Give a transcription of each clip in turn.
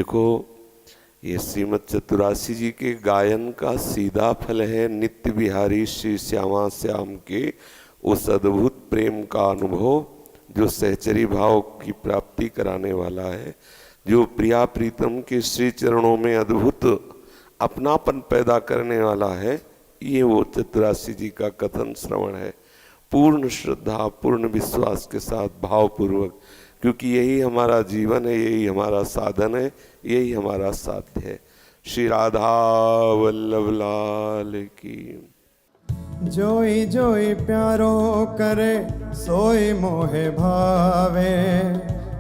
देखो, ये श्रीमद चतुरासी जी के गायन का सीधा फल है नित्य बिहारी श्री श्यामा श्याम के उस अद्भुत प्रेम का अनुभव जो सहचरी भाव की प्राप्ति कराने वाला है, जो प्रिया प्रीतम के श्री चरणों में अद्भुत अपनापन पैदा करने वाला है। ये वो चतुरासी जी का कथन श्रवण है, पूर्ण श्रद्धा पूर्ण विश्वास के साथ भावपूर्वक, क्योंकि यही हमारा जीवन है, यही हमारा साधन है, यही हमारा साध्य है। श्री राधा वल्लभ लाल की। जोई जोई प्यारो करे सोई मोहे भावे,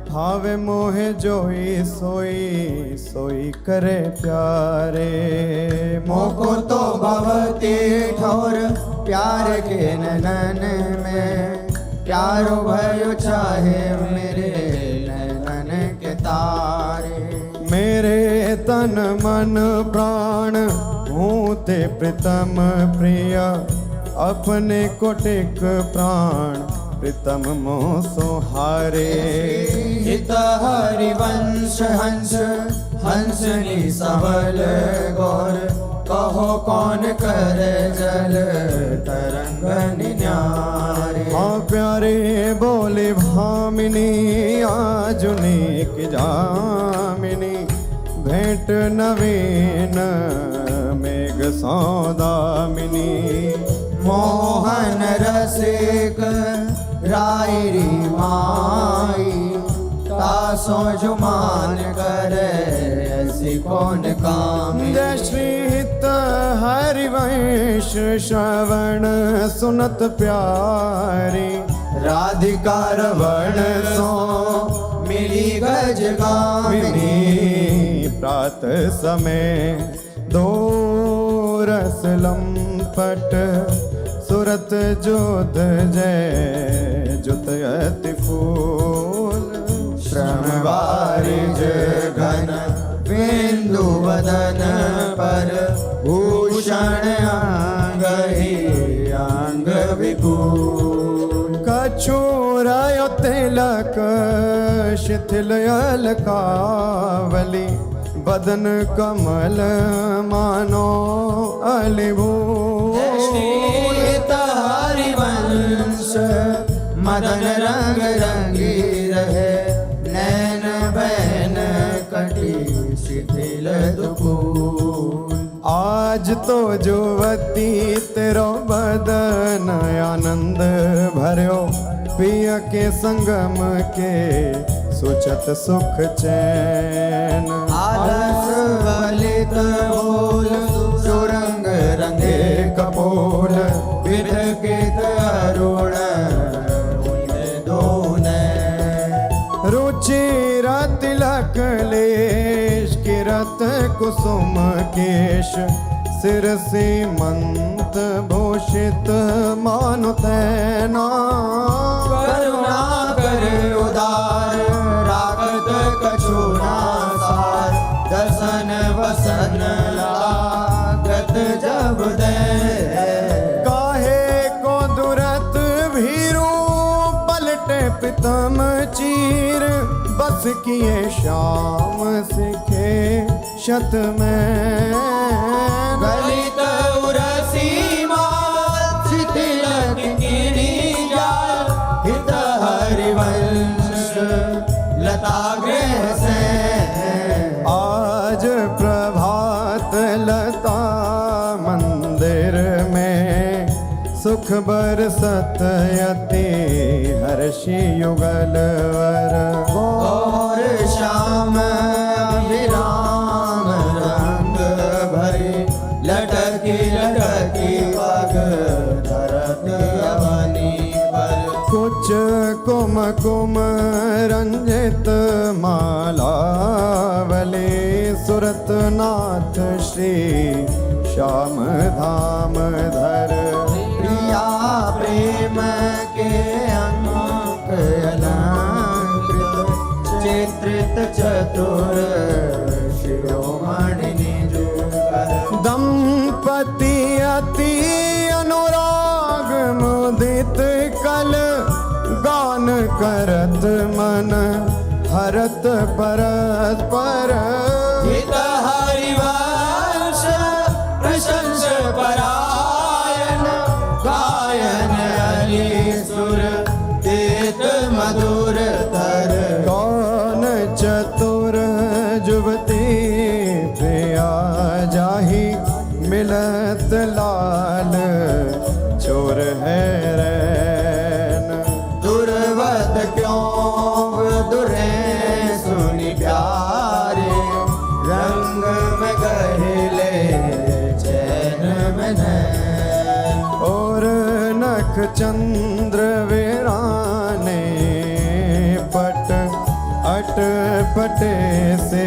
भावे मोहे जोई सोई सोई करे प्यारे। मोको तो भवती ठोर प्यार के नैनन में, प्यारो भयो चाहे मेरे नैनन के तारे। मेरे तन मन प्राण हूँ ते प्रीतम प्रिया, अपने कोटिक प्राण प्रीतम मोह सोहारे। हित हरिवंश हंस हंसनी सबल गौर, कहो कौन करे जल तरंग निन्यारे। हाँ प्यारे बोले भामिनी आजुनेक जामिनी, भेंट नवीन मेघ सौदामिनी। मोहन रसिक रायरी माई, तासो जुमान करे ऐसी कौन काम। जय श्री हित हरिवंश श्रवण सुनत प्यारी, राधिका रवण सो मिली गज गामिनी। प्रात समय दो रस लंपट, सुरत जोध जय जुत अति फूल। श्रम वारिज घन बिंदु वदन पर, भूषण अंग ही अंग विपुल। कछुरायो तिलक शिथिल अलकावली, बदन कमल मानो अलिभूल। हरिवंश मदन रंग रंगी रहे, नैन बैन कटी शिथिल दुकूल। आज तो जुवती तेरो बदन आनंद भर्यो, पिय के संगम के सोचत सुख चैन। आलस वलित बोल सुरंग रंगे कपोल, विध के तरुण रुचिर तिलक लेश किरत कुसुम केश, सिर सीमंत भूषित मानु तैना। करुणा कर उदार रागत कछुना सार, दसन वसन लागत जब दे। काहे को दुरत भीरू पलटे प्रीतम चीर, बस किए श्याम सिखे शत में। गलित उरसी माल शिथिल किनी जाल, हित हरिवंश लता गृह से। आज प्रभात लता मंदिर में, सुख बरसत यति हर्षि युगल वर। और श्याम अभिराम रंग भरी, लटकी लटकी पग धरत अवनी पर। कुछ कुम कुम रंजित मालावली, सुरत नाथ श्री श्याम धाम धर। प्रिया प्रेम के अंक अलंकृत, चित्रित चतुर शिरोमणि निजुकर। दंपति अति अनुराग मुदित कल, गान करत मन हरत परस्पर जुबती प्रिया जाही मिलत लाल चोर है रैन। दुर्वत क्यों दुरे सुनी प्यारे, रंग में गहले चैन में नैन। और नख चंद्र वीराने पट अट पटे से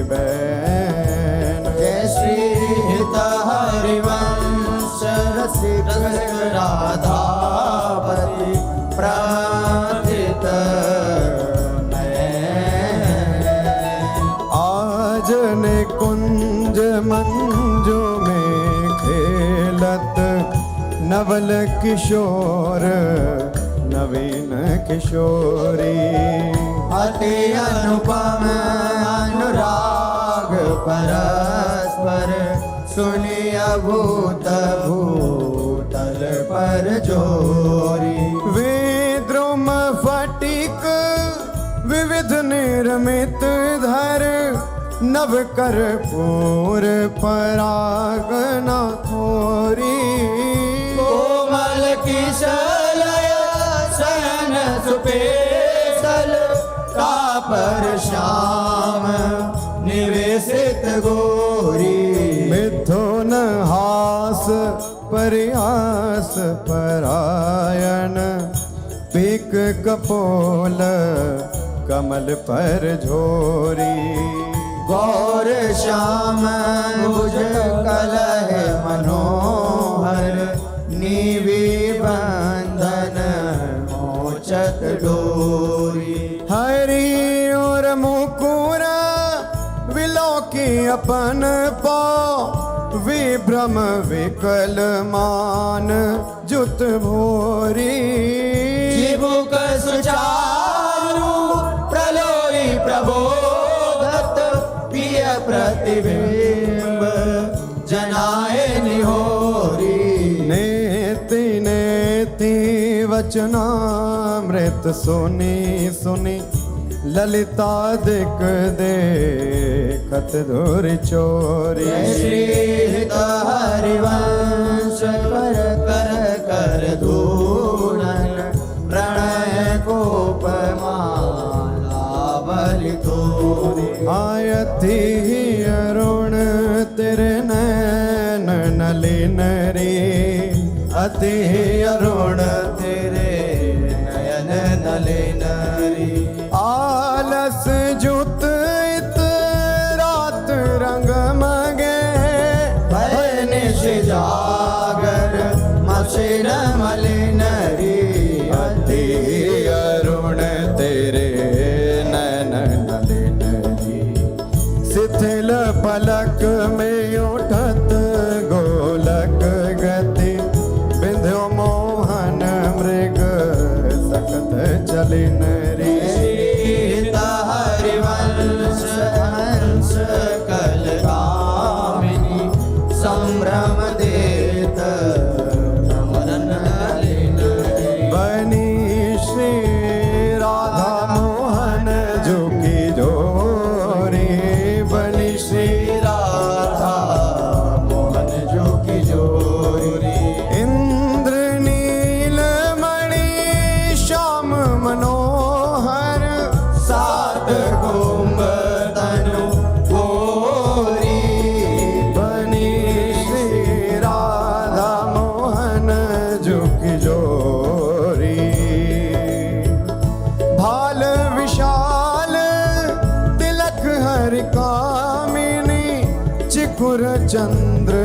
बैन। जय श्री हित हरिवंश रसिक राधापति प्रार्थित आज ने कुंज मंजू में खेलत नवल किशोर नवीन किशोरी। अति अनुपम अनुराग परस्पर, सुनिया भूत भूतल पर जोरी। विद्रुम फटिक विविध निर्मित धर, नव कर पूर परागना खोरी। कोमल किशलय सन सुपेशल, कापर श्याम निवेशित गोरी। मिथुन हास परिहास परायण, पीक कपोल कमल पर झोरी। गौर श्याम भुज कलह मनोहर, नीवी बंधन मोचत डोरी। हरि और मुकुर विलोकी अपन पाँव, विभ्रम विकल मान जुत भोरी। जीवुक सुचारु प्रलोई प्रबोधत, प्रिय प्रतिबिंब जनाए निहोरी। नेति नेति वचनामृत सुनी सुनी, ललिता दिक देखत धुर चोरी। जय श्री हित हरिवंश कर कर कर धूलन, प्रणय कोप माला बलि तोरी। आयति अरुण तेरे नैन नलिन रे, अति अरुण तेरे नयन नलिन रे। आलस जुत इत रात रंग मगे, भय निश जागर मसिर मलिन रे। अति अरुण तेरे नैन नलिन रे। शिथिल पलक में उठत गोलक गति, बिंध्यो मोहन मृग सकत चलिन रे। सीत हरिवंश हंस कलकामिनी, संभ्रम देत नमन नलिन रे। बनी श्री राधा मोहन झुकी जोरी। बनी श्री राधा मोहन जो की जोरी। इंद्र नीलमणि श्याम मनोहर, सात कुंभ तनु गोरी। बनी श्री राधा मोहन झुकी जोरी। भाल विशाल तिलक हरि कामिनी, चिकुर चंद्र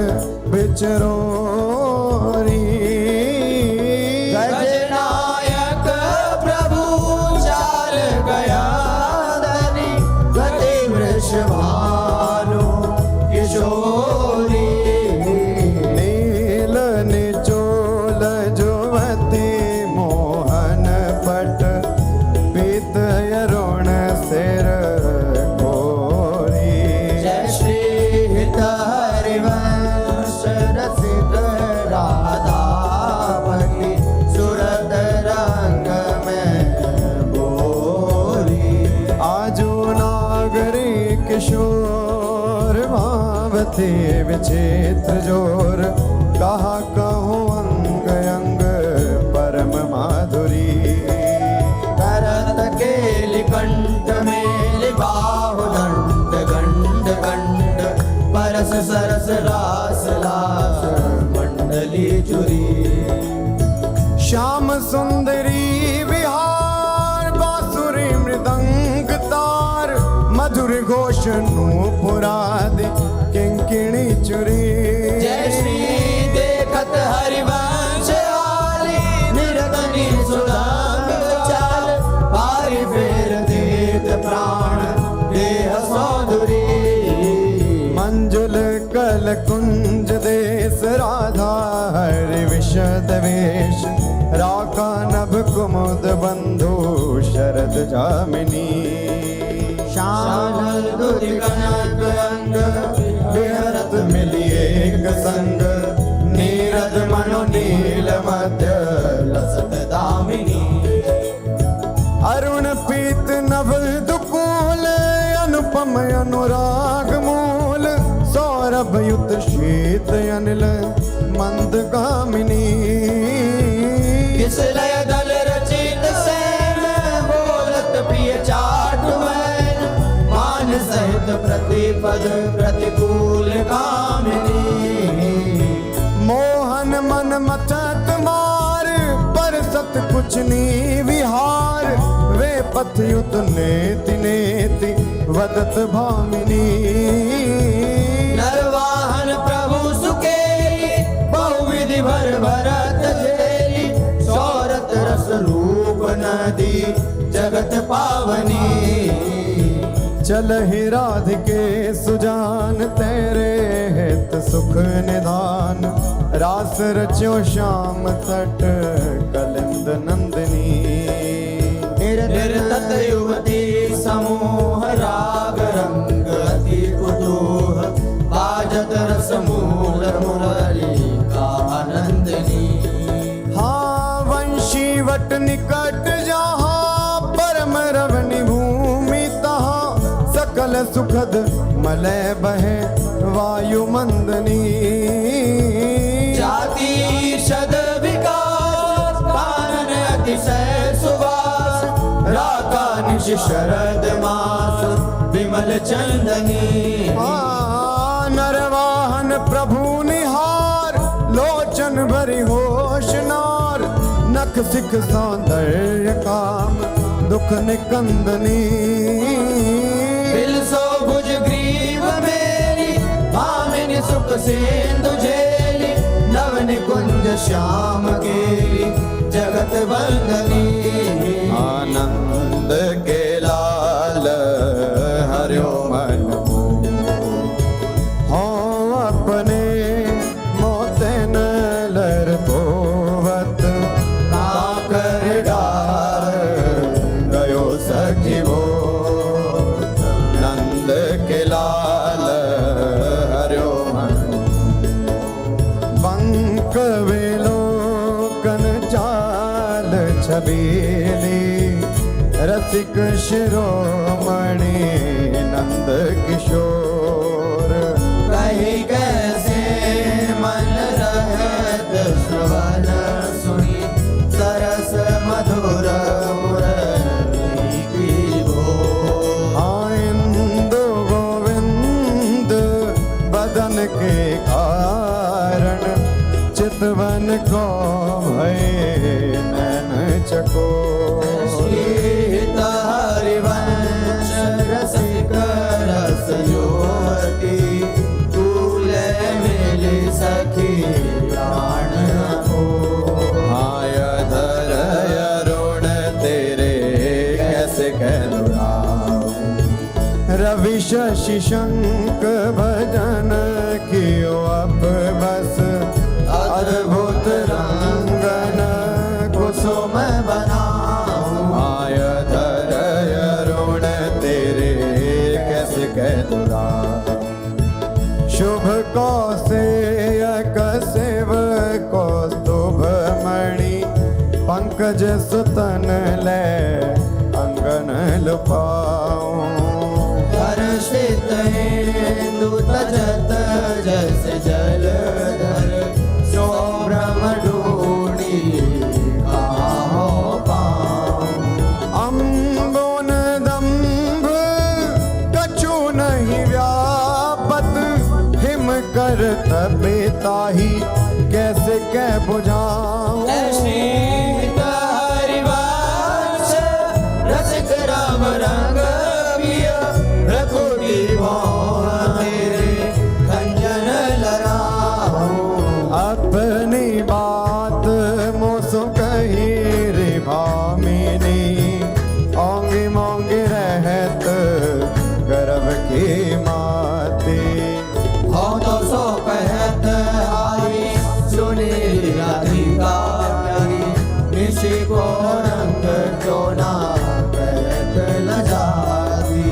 बिचरोरी। गजनायक प्रभु चाल गया धनी, गति वृषभानु किशोरी। नील निचोल जुवती मोहन पट, पीत अरुण सिर घोरी। जय श्री हित हरिवंश रसिक किशोर भावती विचित्र जोर कहा कहूँ अंग अंग परम माधुरी करत केलि कंठ मेलि बाहु दंड गंड गंड परस सरस रास लास मंडली चुरी श्याम सुंदरी विहार बांसुरी मृदंग तार मधुर घोष नूपुरादि किंकिणी चुरी जय श्री देखत हरिवंश आली निरतनी सुदाम चाल पारि फेर देत प्राण देह सौंदरी मंजुल कल कुंज देश राधा हरि विशद वेश राका नभ कुमुद बंधु शरद जामिनी शानल दुति कनक अंग विहरत मिली एक संग नीरद मनो नील मध्य लसत दामिनी अरुण पीत नभ दुकूल अनुपम अनुराग मूल सौरभ युत शीत अनिल मंद गामिनी किस लय दल रचित सैन बोलत पिय चाट मैन मान सहित प्रतिपद प्रतिकूल कामिनी मोहन मन मथत मार पर सत कुछ नी विहार वे पथ युत नेति नेति वदत भामिनी नरवाहन प्रभु सुकेली बहुविधि भर भरत झेली सौरत रस रूप नदी जगत पावनी चल ही राधिके सुजान तेरे हित सुख निधान रास रच्यो श्याम तट कलिंद नंदिनी निर्तत युवती समूह राग रंग अति कुतूह बाजत रस मूल मुरली का आनंदनी हाँ वंशी वट निकट जहाँ परम रवनि भूमि तहाँ सकल सुखद मलय बहे वायु मंदनी जाति शद विकास कानन अतिशय सुवास राका निश शरद मास विमल चंदनी नरवाहन प्रभु निहार लोचन भरी होश नार नख सिख सौंदर्य काम दुख निकंदनी बिलसो भुज ग्रीव मेरी भामिनी सुख सिंधु झेली नवन कुंज श्याम केली जगत वंदनी आनंद के लाल हरियो मन हो अपने मोते न लर पोवत काकर डार गयो सखी वो नंद के लाल हरियो मन बंक वेलो कन चाल छबीली रसिक शिरोमणि नंद किशोर कही कैसे मन रहत श्रवण सुनी सरस मधुर मुरली की बोल आइंद गोविंद बदन के कारण चितवन को भय नैन चको शीत हरिवंश रसिक रस युवती तूले मिली सखी प्राण को आय धर अरुण तेरे कैसे कहलुराऊ रवि शशि शंक भजन कियो अब बस अद्भुत रंगन कुसुम बनाऊं आय धर अरुण तेरे कैसे कहलुराऊ शुभ कौसेयक सेव कौस्तुभ मणि पंकज सुतन ले अंगन लुपाऊं हर्षित इंदु तजत जैसे जलधर सो भ्रम ढूंढी कहाँ हो पाऊं। अम्बोन दम्भ कछु नहीं व्यापत, हिम कर तबिताही कैसे कह बुझाऊं। शीत हरिवंश रसिक राम रंग पिया, रघुकी मोह तेरे खंजन लड़ाऊं। अपनी बात मोसो कही रे भामिनी, ओंगी मोंगी रहत गर्भ की माती। हो तो सो कहत आई सुनी राधिका प्यारी, निशि को रंग चोना कहत लजाती।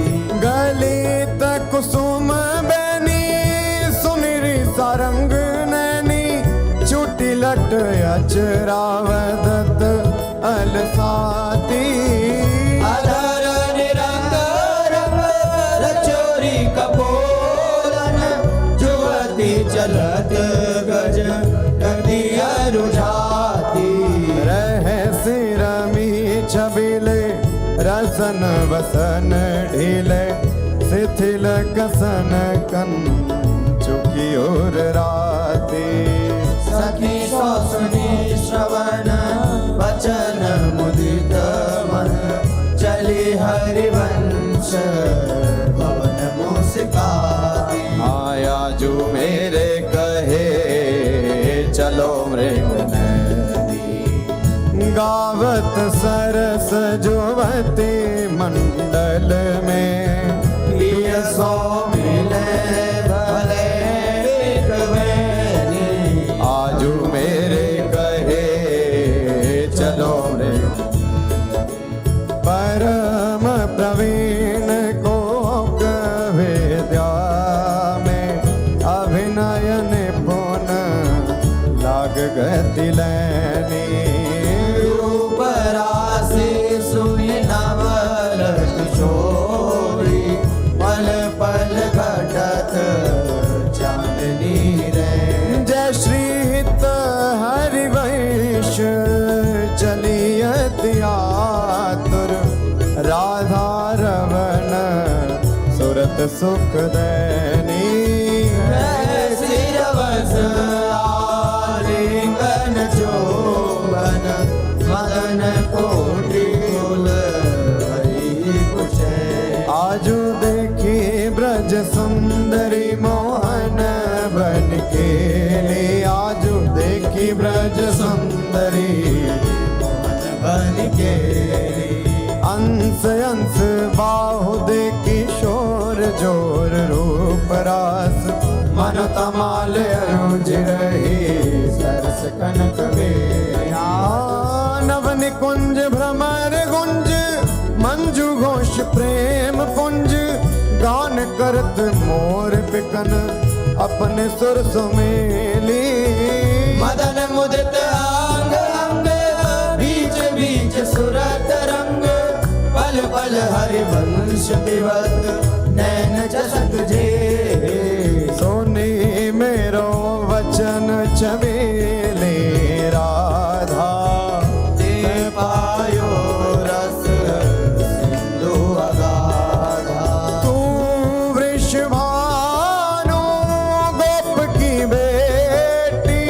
गलित कुसुम बैनी सुनिरी सारंग नैनी, चुटी लट अचरावदत अलसाती। अधर निरंग रंग रचोरी कपोलन, जुवती चलत गज गदिया रुझाती। रहस्य रमी छबिले रसन वसन ढीले, शिथिल कसन कन चुकी और राती। सखी सो सुनी श्रवण वचन मुदित मन, चली हरिवंश भवन मुस्काती। आया जो मेरे कहे चलो मृग नदी, गावत सरस जुवती मंडल में। प्रिय सो मिले भले एक बैनी, आजू मेरे कहे चलो मृग। परम प्रवीण को विद्या में, अभिनय निपुण लाग गति लैनी। रूप राशि सुनि नवल किशोरी, पल पल घटत चांदनी रे। जय श्री हित हरिवंश चलियत आतुर, राधा रवण सुरत सुख दैनी। सिरवस आलिंगन चोबन, मदन कोटि कुल हरि कुशे। आजू देखी ब्रज सुंदरी मोहन बन के लिए, आजू देखी ब्रज सुंदरी बन के अंश अंश बाहु दे किशोर जोर रूप रास, मन तमाल अरुज रही सरस कनक बेया। नव निकुंज भ्रमर गुंज मंजू घोष प्रेम पुंज, गान करत मोर पिकन अपने सुर सुमेली। मदन मुदित अंग अंग, बीच बीच सुरत रंग, पल पल हरिवंश विवत नैन जसत जे। सोनी मेरो वचन छबेले राधा, दे पायो रस सिंधु अगाधा। तू वृषभानु गोप की बेटी,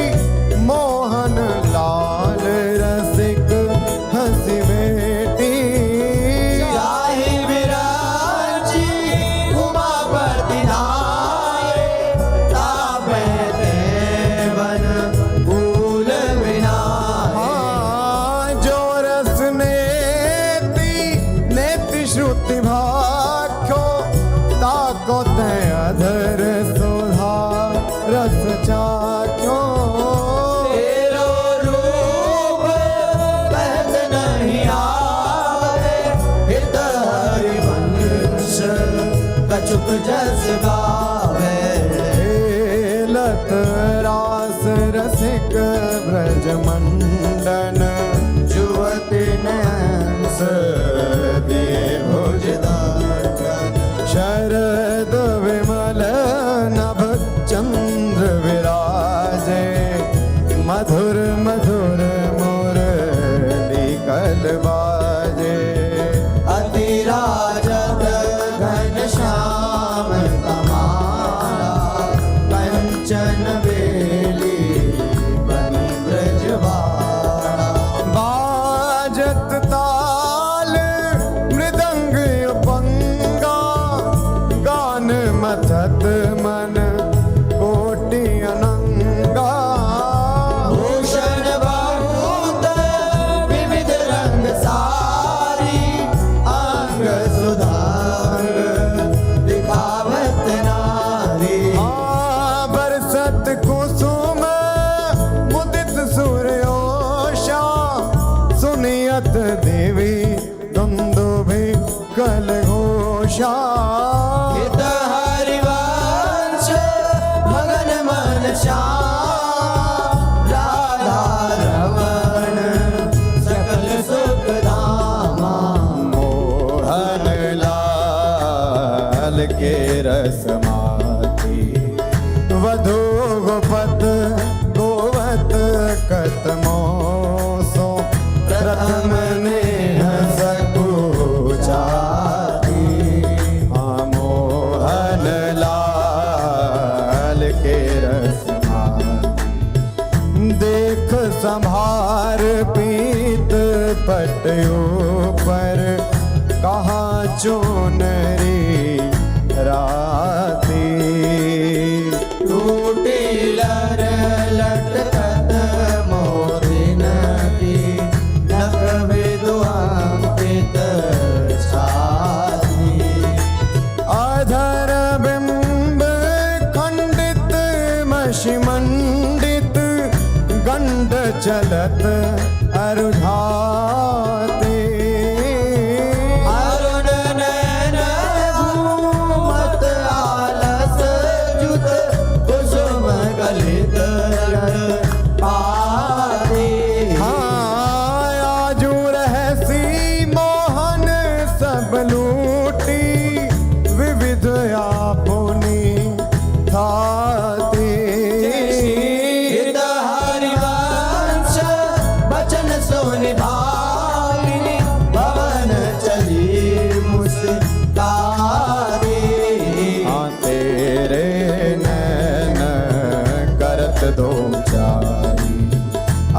मोहन लाल रसिक हंसी बेटी। जाहि विराजी उमापति नाये, तापे देवन भूल विनाये। हाँ, जो रस नेति श्रुति भाख्यो, ताको ते अधर सुधा रस चाख्यो। तेरो रूप कहत नहीं आवे, हित हरिवंश कछुक जस गावे। लत रास रसिक ब्रज मंडन, जुवति नैन दिए भुजदान। शरद मथत मन कोटि अनंगा भूषण बहुत विविध रंग सारी अंग सुधार दिखावत नारी बरसत कुसुम मुदित सूर्योषा सुनियत देवी दुंदुभि कल घोषा हित हरिवंश मगन मन श्याम राधा रमण सकल सुख धामा मोहन लाल के रसमाती वधु गोपत गोवत कतमो सो प्रथम ने सकुचाती मोहन लाल के रसमाती देख संभार पीत पटयो पर कहाँ चोनरी राती टूटी लर लटकत मोदिन की नख विद्वांपित छाती अधर बिंब खंडित मशिमंडित गंड चलत अरुझाते अरुण नयन घूमत आलस जुत कुसुम गलित पाती आजू रहसी मोहन सब लूटी विविध आपुनी थाती हित हरिवंश बचन सुनि भाविनी भवन चली मुस्तारी तेरे नैन करत दो चारी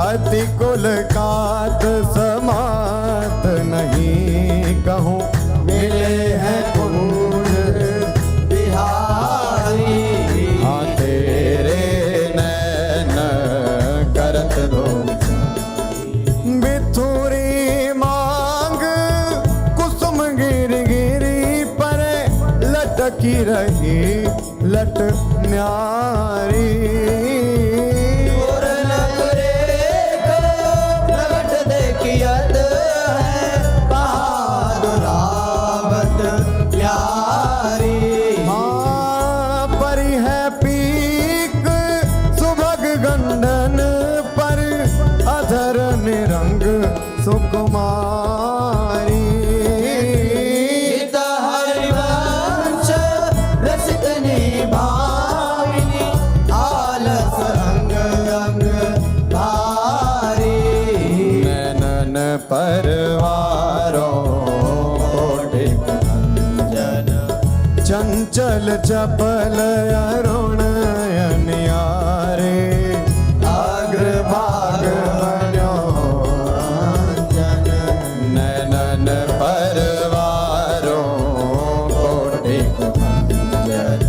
अति कुल कात समात नहीं कहूँ मिले हैं कुंज बिहारी तेरे नैन करत दो बिथुरी मांग कुसुम गिर गिरी पर लटकी रही लट न्यारी प्रगट देखियत है बहादुरावत प्यारी परी है पीक सुभग गंडन पर अधर निरंग सुकुमारी हित हरिवंश रसिक निभाविनी आलस अंग अंग भारी नैनन परवारों कोटिक जन चंचल चपल अरुण अनियारे अग्रभाग बन्यो जन नैनन परवारों कोटिक जन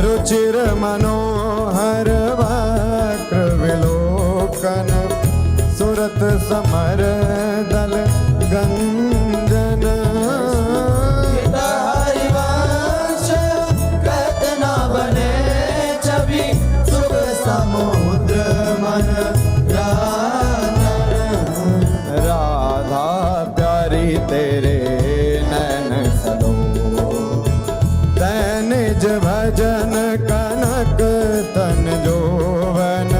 रुचिर मनोहर वक्र विलोकन सुरत समर दल गंजन हित हरिवंश कहत न बने छवि सुख समुद्र मन रंजन राधा प्यारी तेरे नैन सलो तैन निज भजन कनक तन जोवन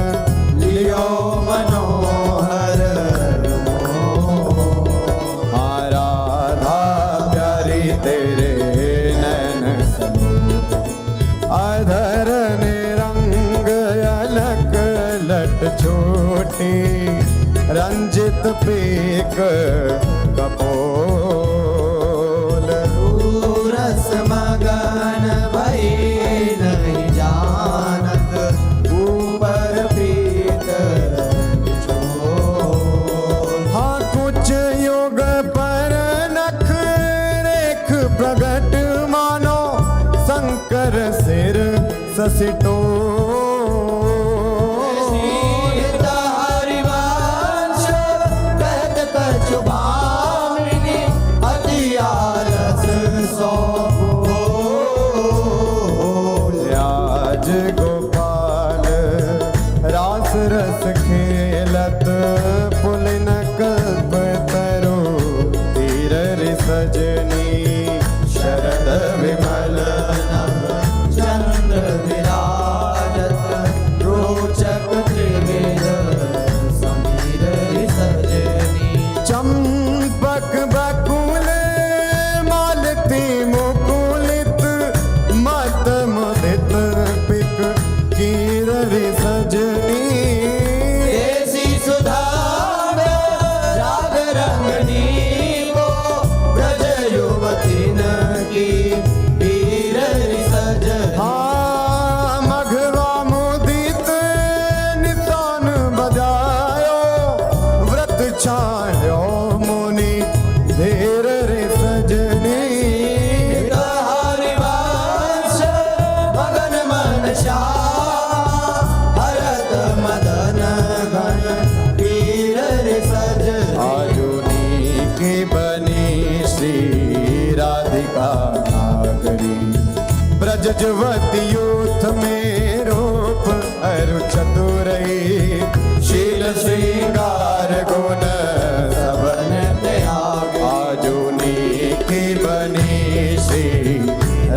लियो मनोहर राधा प्यारी तेरे नैन सलो अधर निरंग अलक लट छोटी रंजित पीक कपोल रस मगन भई नहीं जानत ऊपर पीत बिछोल। हाँ कुछ युग पर नख रेख प्रगट मानो शंकर सिर ससिटो हरिवंश कहत कछु भामिनी अति आलस सौंपो। आज गोपाल रास रस खेलत पुलिन कल्प तरु तीर रि सजनी शरद विमल नभ चंद्र विराजत रोचक त्रिविध समीर सजनी। चंपक बकुल मालती मुकुलित मत मुदित पिक कीर रि सजनी। देसी सुधा राग रंगनी को ब्रज युवती न की पीर सजनी। हाँ मघवा मुदित नितान बजायो व्रत छायो मुनि धीर रे सजनी। हरिवंश मगन मन शाह भरत मदन घन पीर सजनी। आजुनी की बनी श्री राधिका नागरी ब्रज जुवती यूथ में रूप अरु चतुरई शील श्रृंगार गुण सबन त्याग। आजुनी की बनी श्री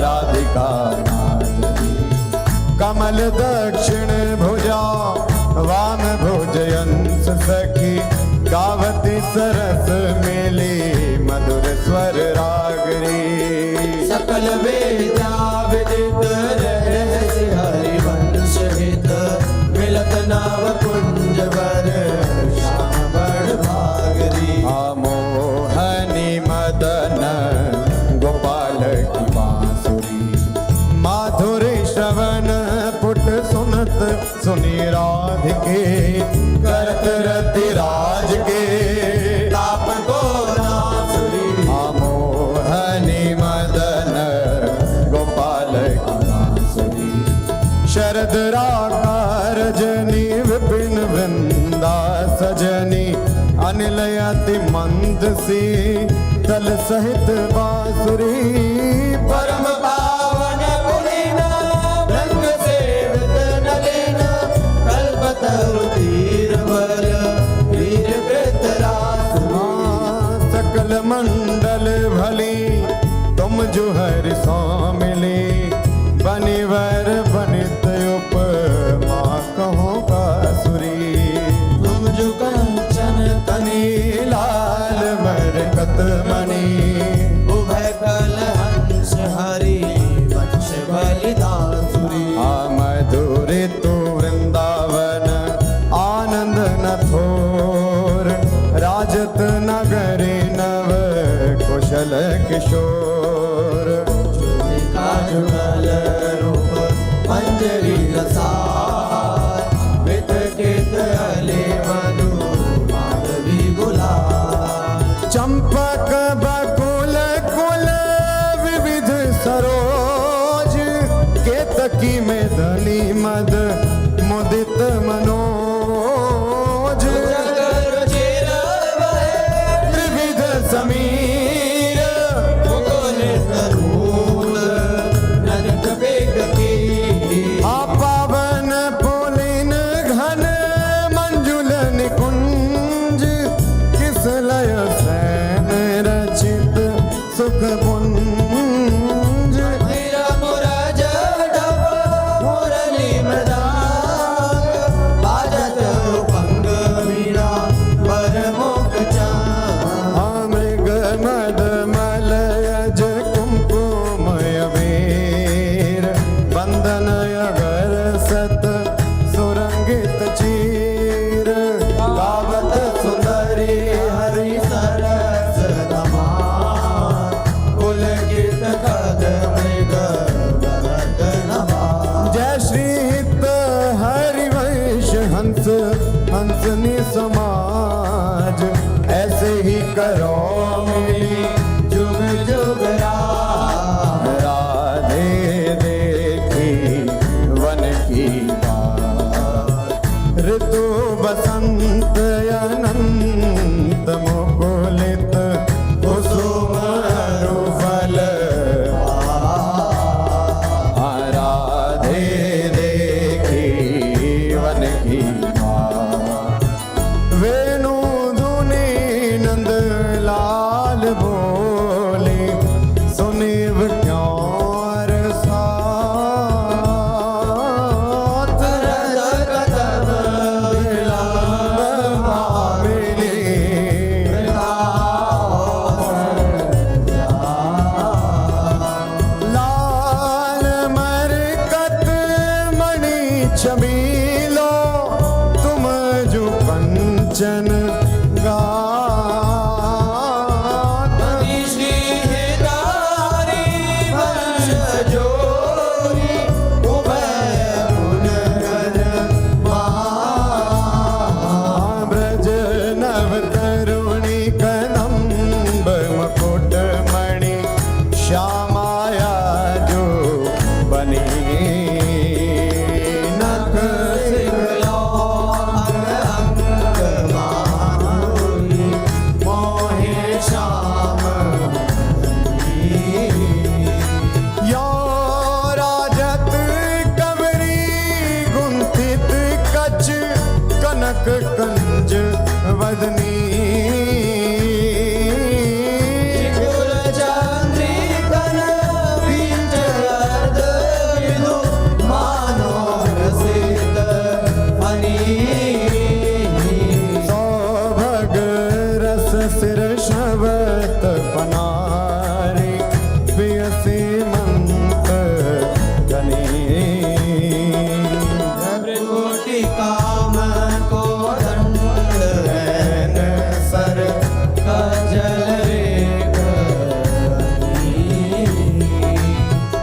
राधिका नागरी कमल दक्षिण भुजा वाम भुजयंस सखी गावती सरस मेली मधुर स्वर रागरी। सकल वेदा विदित रहस्य हरिवंश हित मिलत नाव कुंज वर श्याम बड़ भागरी। मोहनी मदन गोपाल की बांसुरी माधुरी श्रवण पुट सुनत सुनी राधिके करत रति राज के ताप को नासुरी। मोहनी मदन गोपाल की बांसुरी शरद राका रजनी विपिन वृंदा सजनी अनिल अति मंद सी तल सहित बांसुरी। परम पावन पुलिन रंग सेवित नलिन कल्पतरु तीर बल वीर कृतरासुरी। सकल मंडल भली तुम जो हर मिली बनिवर बनित उपमा कहो बांसुरी। तुम जो कंचन तनी लाल मरकत मणि उभय कल हंस हरि वंश बलिदासुरी। मधुर तू वृंदावन आनंद न थोर राजत नगरी नव कुशल किशोर। चूलिका जुगल रूप मंजरी रसार वित केत अले मधु माधवी गुलाल। चंपक बकुल कुल विविध सरोज केतकी में धनी मद मुदित मनोज। जगर चिर वह त्रिविध समीर मुकुल तरूल ननक बेग की। पावन पुलिन घन मंजुल निकुंज किस लय सैन रचित सुख पुंज। मेरा मुरज डब मुरली मृदांग बाजत उपंग वीणा वर मुख चांग। मृग मद मलयज कुमकुमय वीर बंधन अगर सत सुरंगित चीर। गावत सुंदरी हरि सरस धमाल पुलकित कद मृग वरद नभाल। जय श्री हित हरिवंश हंस हंसनी समाज ऐसे ही करो मिली जुग जुग राज राधे देखे वसंत अनंत मुकुलित कुसुम रुफल राधे देखी वन की वेणु धुनी नंद लाल बोले सुनिव क्यों साथ कदम विलंब भाविनी लाल मरकत मणि चमीलो तुम जो कंचन गात श्रीधारी वंश जोरी उभय गुण गण ब्रज नव तरुणी कदम्ब मुकुट मणि श्यामाया जो बनी नख मोहे श्याम यो राजत कवरी गुंथित कच कनक कंज वदनी चंद्रिकन बीज अर्ध विदु मानो रसित हनी सौभग रस सिर शबत पनारी पियसी मंत गनी त्रिकोटि काम को दंड हैन सर कजल रेख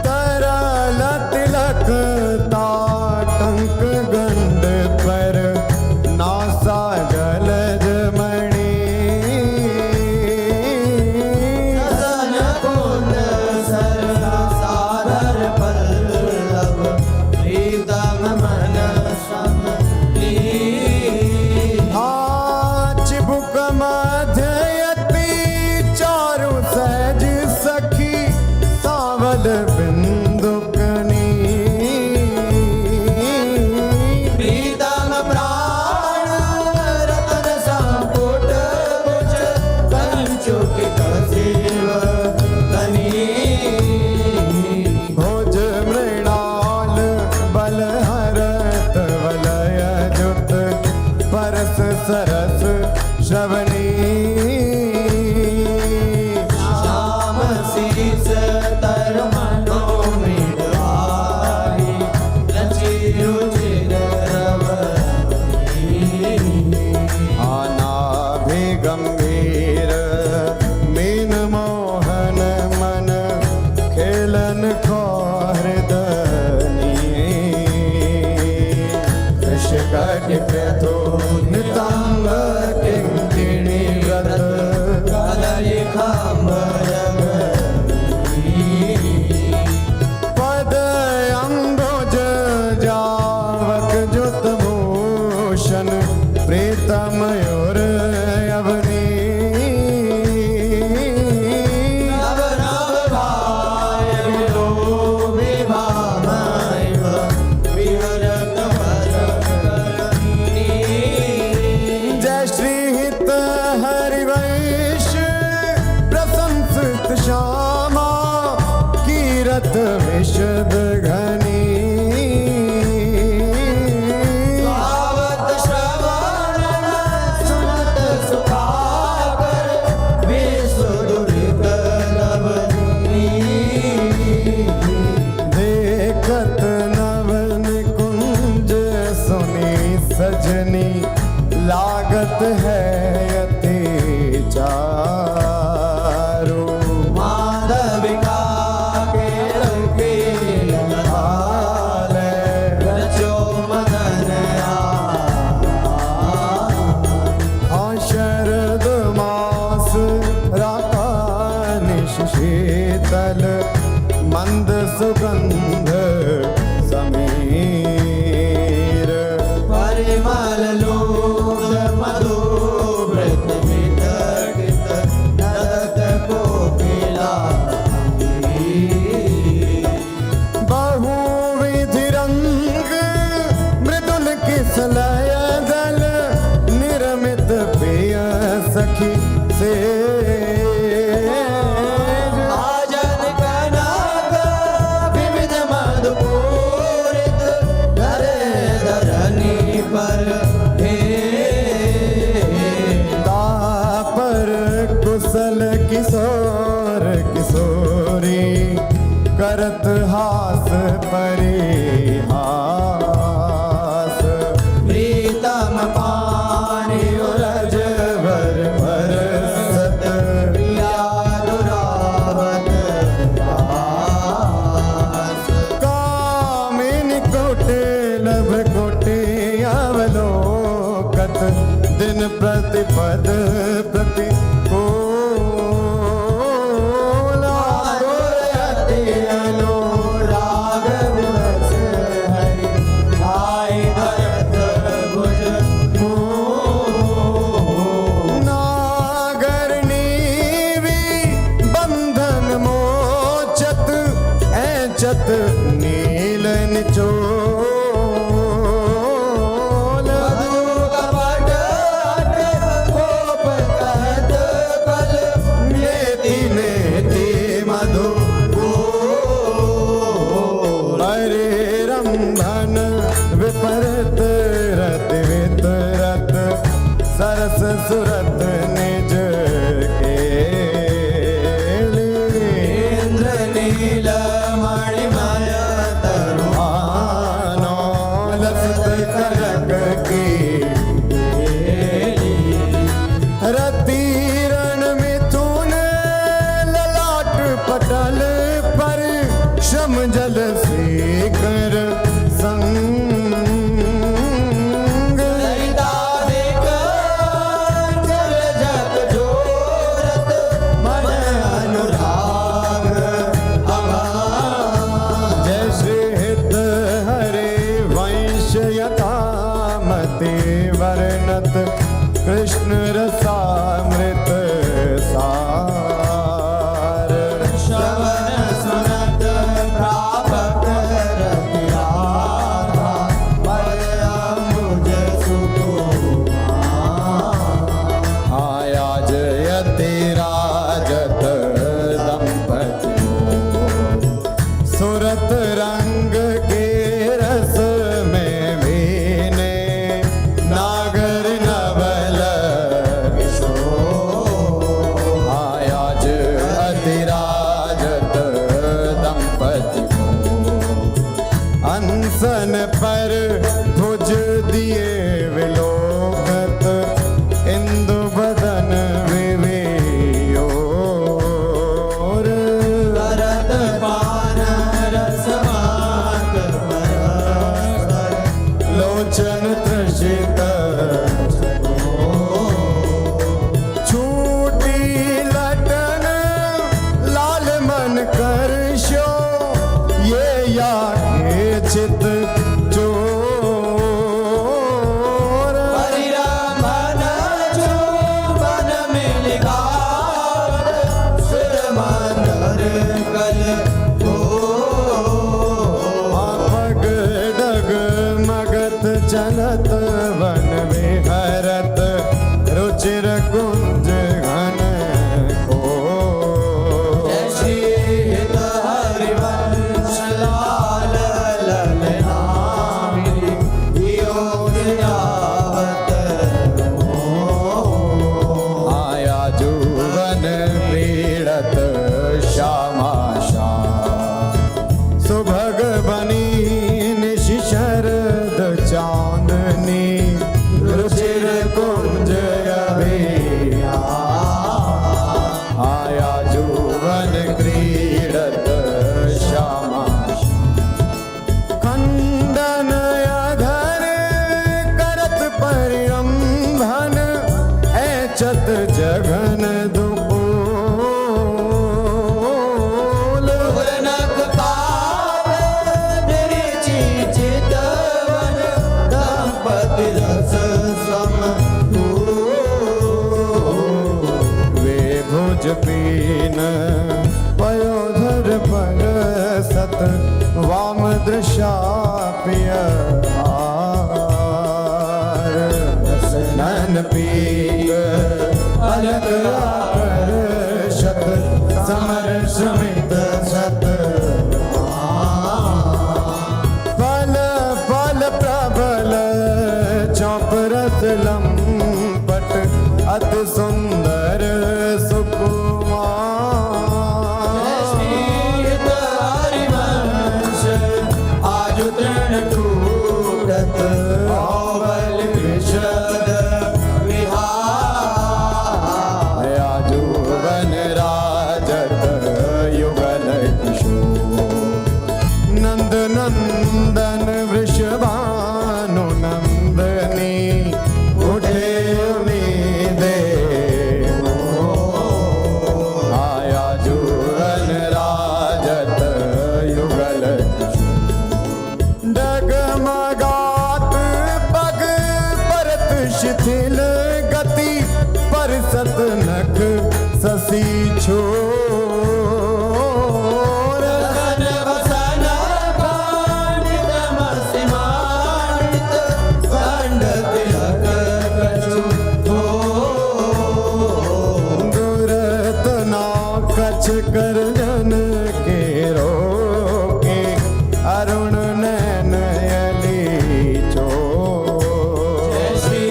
तरल तिलक ताटंक गंड पर नासा जलज मणि सन कुंड सर सादर पल्लव प्रीतम मन समली चिबुक मध्ययति चारु सहज सखी सावल बिंदुकनी प्रीतम प्राण रतन संपुट कुच कंचुकित शिव कनी भोज मृणाल बलहरत वलय जुत परस सरस श्रवणी श्याम शीस तर मनो मृदुहारी लची रुचिर आनाभि गंभीर मीन मोहन मन खेलन को हृदनी कृषकट प्रथो नितंग किंकिणी व्रत कदली खाम्बरग पद अंगोज जावक जुत भूषण प्रीतम और अवनी नव नव भाय विलोभि भामैव विहरत वरकरणी जय श्री हित हरिवंश प्रशंसित श्यामा कीरत विशद घनी भावत श्रवण सुनत सुखाकर विसुदुरित नवनी देखत नवन कुंज सुनी सजनी लागत है अति चारू माधविका के रंगे लहाले रचो मदन शरद मास राकानिश शीतल मंद सुगंध समीर परिमल लो कौशलय दल निरमित प्रिय सखी से आजन कनक विविध मधुपूरित धरे धरनी पर हे तापर कुशल किशोर किशोरी करत हास परिहास प्रीतम पानी उरज वर बरसत दुरावत पास कामिनी कोटे लभ कोटे अवलोकत दिन प्रतिपद प्रति राग विवश हरि आई धरत भुज नागर नीवी बंधन मोचत ऐचत नील निचोल कपट कोप कहत कल नेति नेति मधु हरे रंभन विपरत रत वितरत सरस सुरत निज केली इंद्र नील मणिमय आनो लसत करक की रति रण मिथुन ललाट पटल पर श्रम जल सेकर संग ललितादिक जल जग जोरत मन अनुराग अगाध जय श्री हित हरे वंश यथामति वर्णत कृष्ण रसामृत सार श्रवण सुनत प्रापक रति राधा परमुज सुकुमार आया जयति राजत दंपति सुरत रंग के रस में भीने नागर नवल किशोर आया जयति राजत दंपति अनसन पर भुज दिए विलोकत इंदु बदन विवेयोर करत पान रसमात परस्पर लोचन त्रषित छूटी लटन लाल मन करशो ये या के चित चोर परिरमण चुंबन मिल गावत सुर मंदर कल हो पग डग मगत चलत वन विहरत रुचिर कुंज घन को जय श्री हित हरिवंश लाल ललनामिनी योग यावत आया जुवन पीड़त श्यामा श्याम सुभग बनी निशि शरद चांदनी रुचिर कुंज अभिया आया जुवन क्रीडत श्यामा खंडन अधर करत परिरंभन ऐचत जघन दुपोल पूर्णक पाप निरिचि चितवन दंपति रस सम वे भुज पीन पयोधर पर सत वाम दृशा पिय पीक अलग आकर्षक समर समित सत फल फल प्रबल चौप रस लंपट अति सुंदर सुकुमार श्रीत हरिवंश आजु तृणकूटत औबल विशद विहार आजू वन राजत युगल किशोर नंद नंदन वृषभानु नंदनी उठे उम्मीदे आया जुगन राजत युगल डगमगात पग परत शिथिल गति परसत नख ससी छोर सन वसन पांडित मसिमानित दंड तिलक कछु दुरत ना कछ कर जन के रोके अरुण नैन यली चो श्री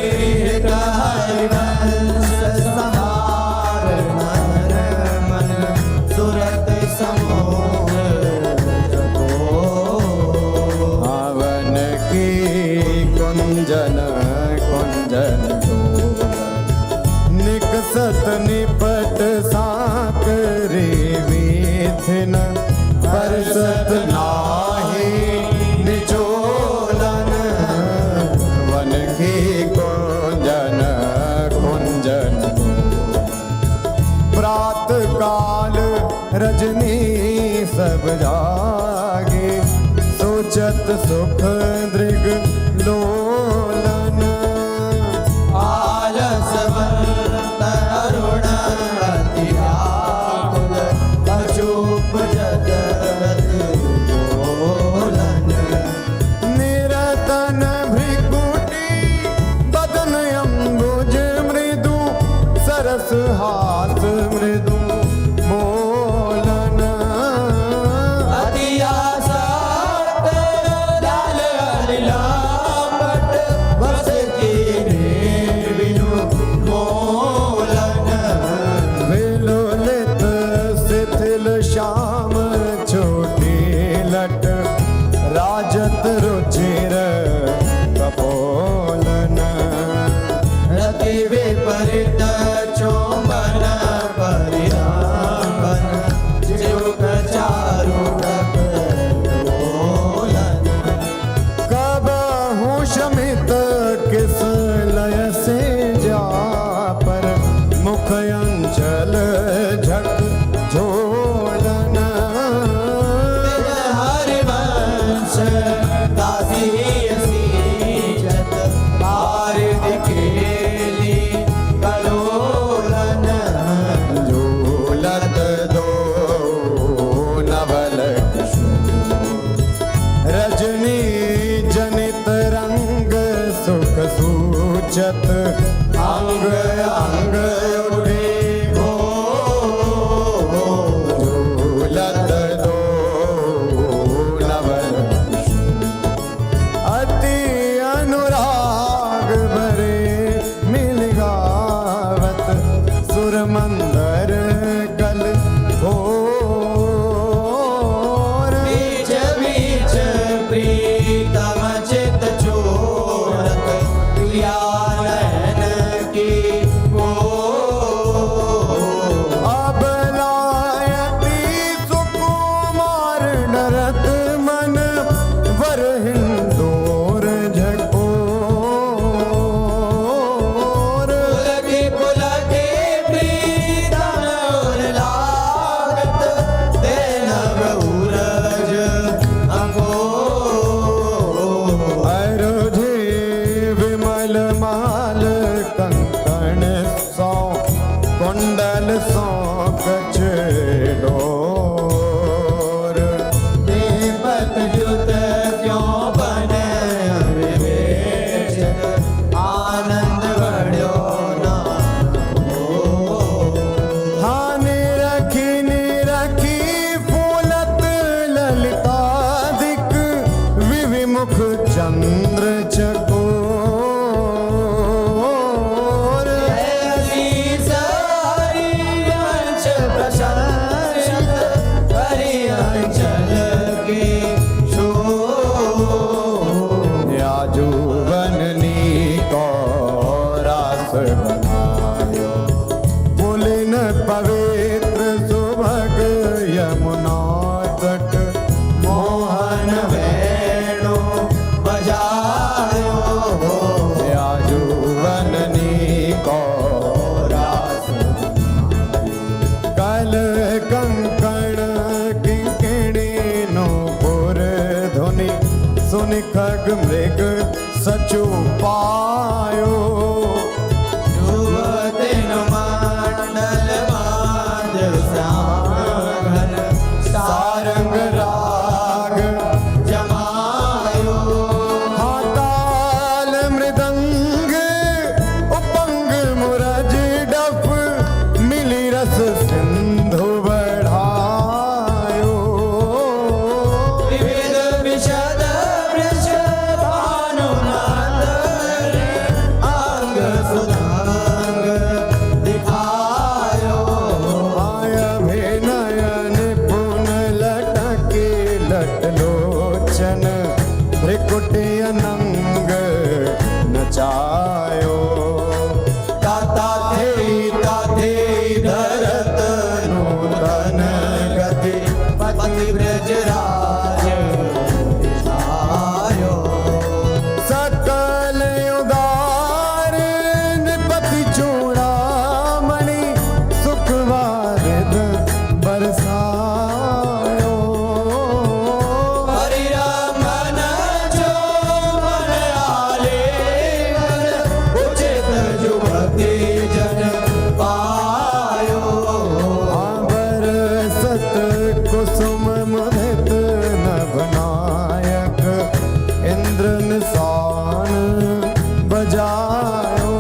हरिवंश सहार नर मन सुरत समोह हवन की कुंजन कुंजन निकसत निपट साकरे विथिन परसत नाही निचोलन वन की कुंजन कुंजन प्रात काल रजनी सब जागे सोचत सुख दृग लोलन आलसवंत अरुण अति व्याकुल अचूप जगत बोलन निरतन भृकुटी बदन अम्बुज मृदु सरस हास मृदु मोलन अति आसक्त लाल अलिलापट बस कीने बिनु मोलन विलोलित शिथिल श्याम छोटी लट राजत रुचिर कपोलन रति विपरीत चोंबन परिरामन जुग चारुडक लोलन कबहु शमित किस लय से जा पर मुख अंचल झक झोलन हरिवंश दासी सीजत मुख चंद्र चकोर ऐसी सारी अंश प्रशंसित करी अंचल के शोर। याजुवननी को रास बनायो पुलिन पवित्र सुभग यमुना तट मोहन वेणु बजायो याजुवननी को रास कल कंकण किंकिणी नो पुर ध्वनि सुनि खग मृग सचु पायो युवतिन मंडल बांध श्याम घन सारंग राग जमायो। हाताल मृदंग उपंग मुरज डफ मिली रस सिंधु बढ़ायो विविध विशद वृष भानुनाथ अंग सुधांग दिखायो। आय अभिनयन पुन लटके लटलोचन त्रिकुटी अनंग नचायो ताता थे धरत नूतन गति पति ब्रजराज आयो। सकल उदार निपति चूड़ामणि सुखवारिद बरसायो हरिरामन जो मन आलिंगन उचित जुभक्ति जन पायो। बरसत कुसुम मुदित नभनायक इंद्र निशान बजायो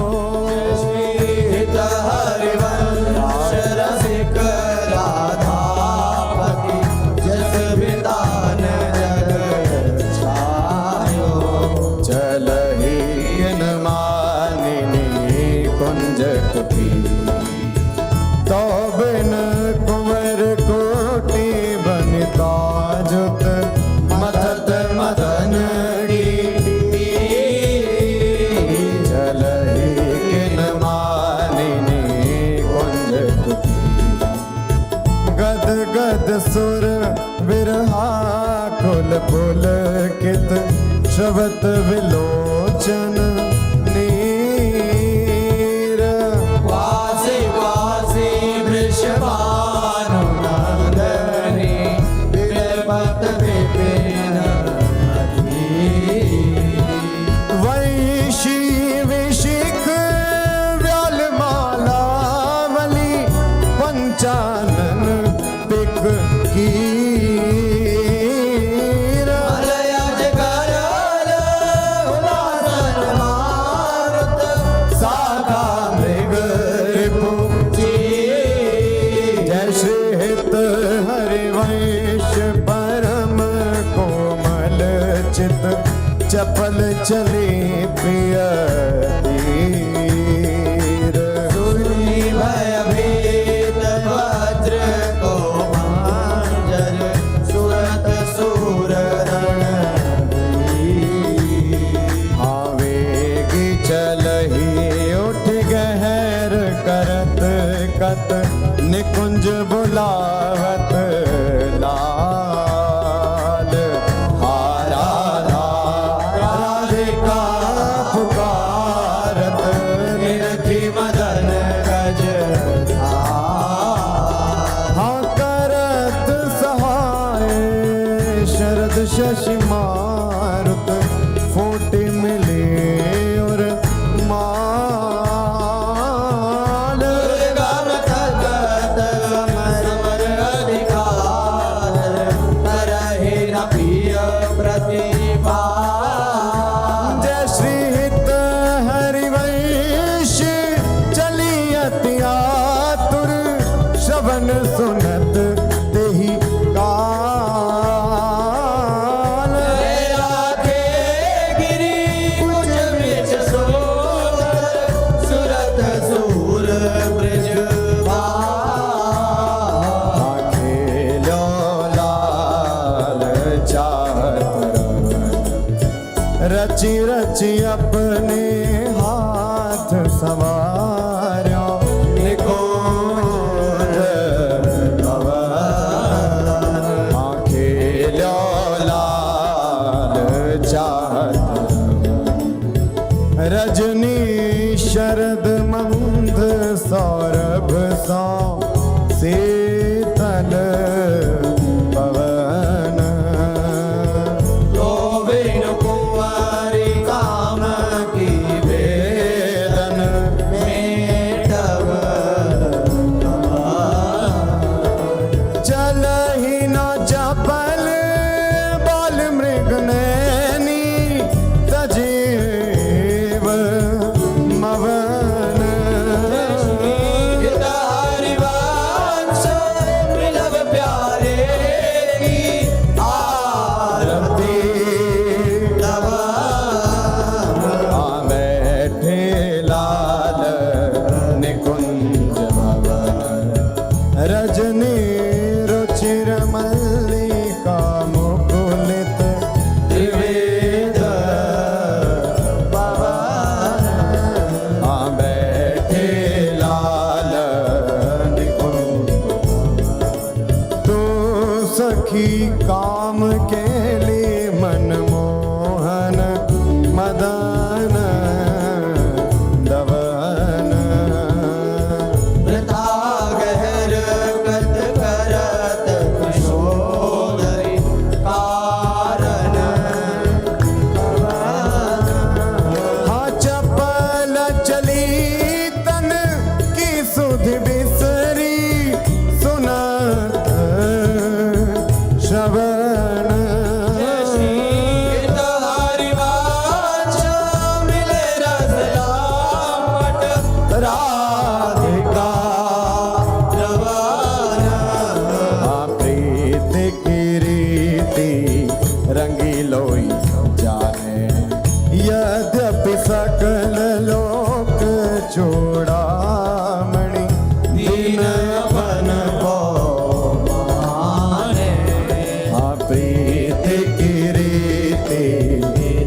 हित हरिवंश रसिक राधापति जस वितान जग छायो। चलहि किन मानिनी कुंज कुटी तो बिन कुंवर कोटि बनिता जुत मथत मदन चलहि किन मानिनी कुंज कुटी गद गद सुर विरहा कुल पुल कित श्रवत विलोचन नीर वासी वासी वृषभानुनंदनी विरपत विपिन वैशी विशिख व्यालमालावली पंचानन पिक कीर मलयज करल उदासन मारुत साखा मृग रिपु जय श्री हित हरिवंश परम कोमल चित चपल चले प्रिय तीर सुनी भयभीत वज्र को मांजर सुरत सूर रण आवेगी चलही उठ गहर करत कत निकुंज बुलावत लाल हारा राधिका पुकारत रची रची अपने हाथ सवार्यो निकुंज भवन आंखें ल्यो लाल चाहत रजनी शरद मंद सौरभ सौ शीतल पवन गोविंद कुंवारी काम की वेदन मेटव चल ही न चपल बाल मृग नैनी सजीव मवन हितारि वांस मिलव प्यारे की आरती तव बैठे लाल निकुंज भवन रजनी रुचिर मल्लिका मुकुलित त्रिवेद पवन बैठे लाल निकुंज तू सखी काम के लिए मनमोहन मदन दवन वृथा गहर कत करत कुशोदरी कारण हाँ चपल चली तन की सुध बिसरी सुनत श्रवण हितारि वांस मिले रस लापट राधिका रवान प्रीत की रीति रंगीलोई जाने यद्यपि सकल लोक चूड़ामणि दीन अपन को माने प्रीत की रीति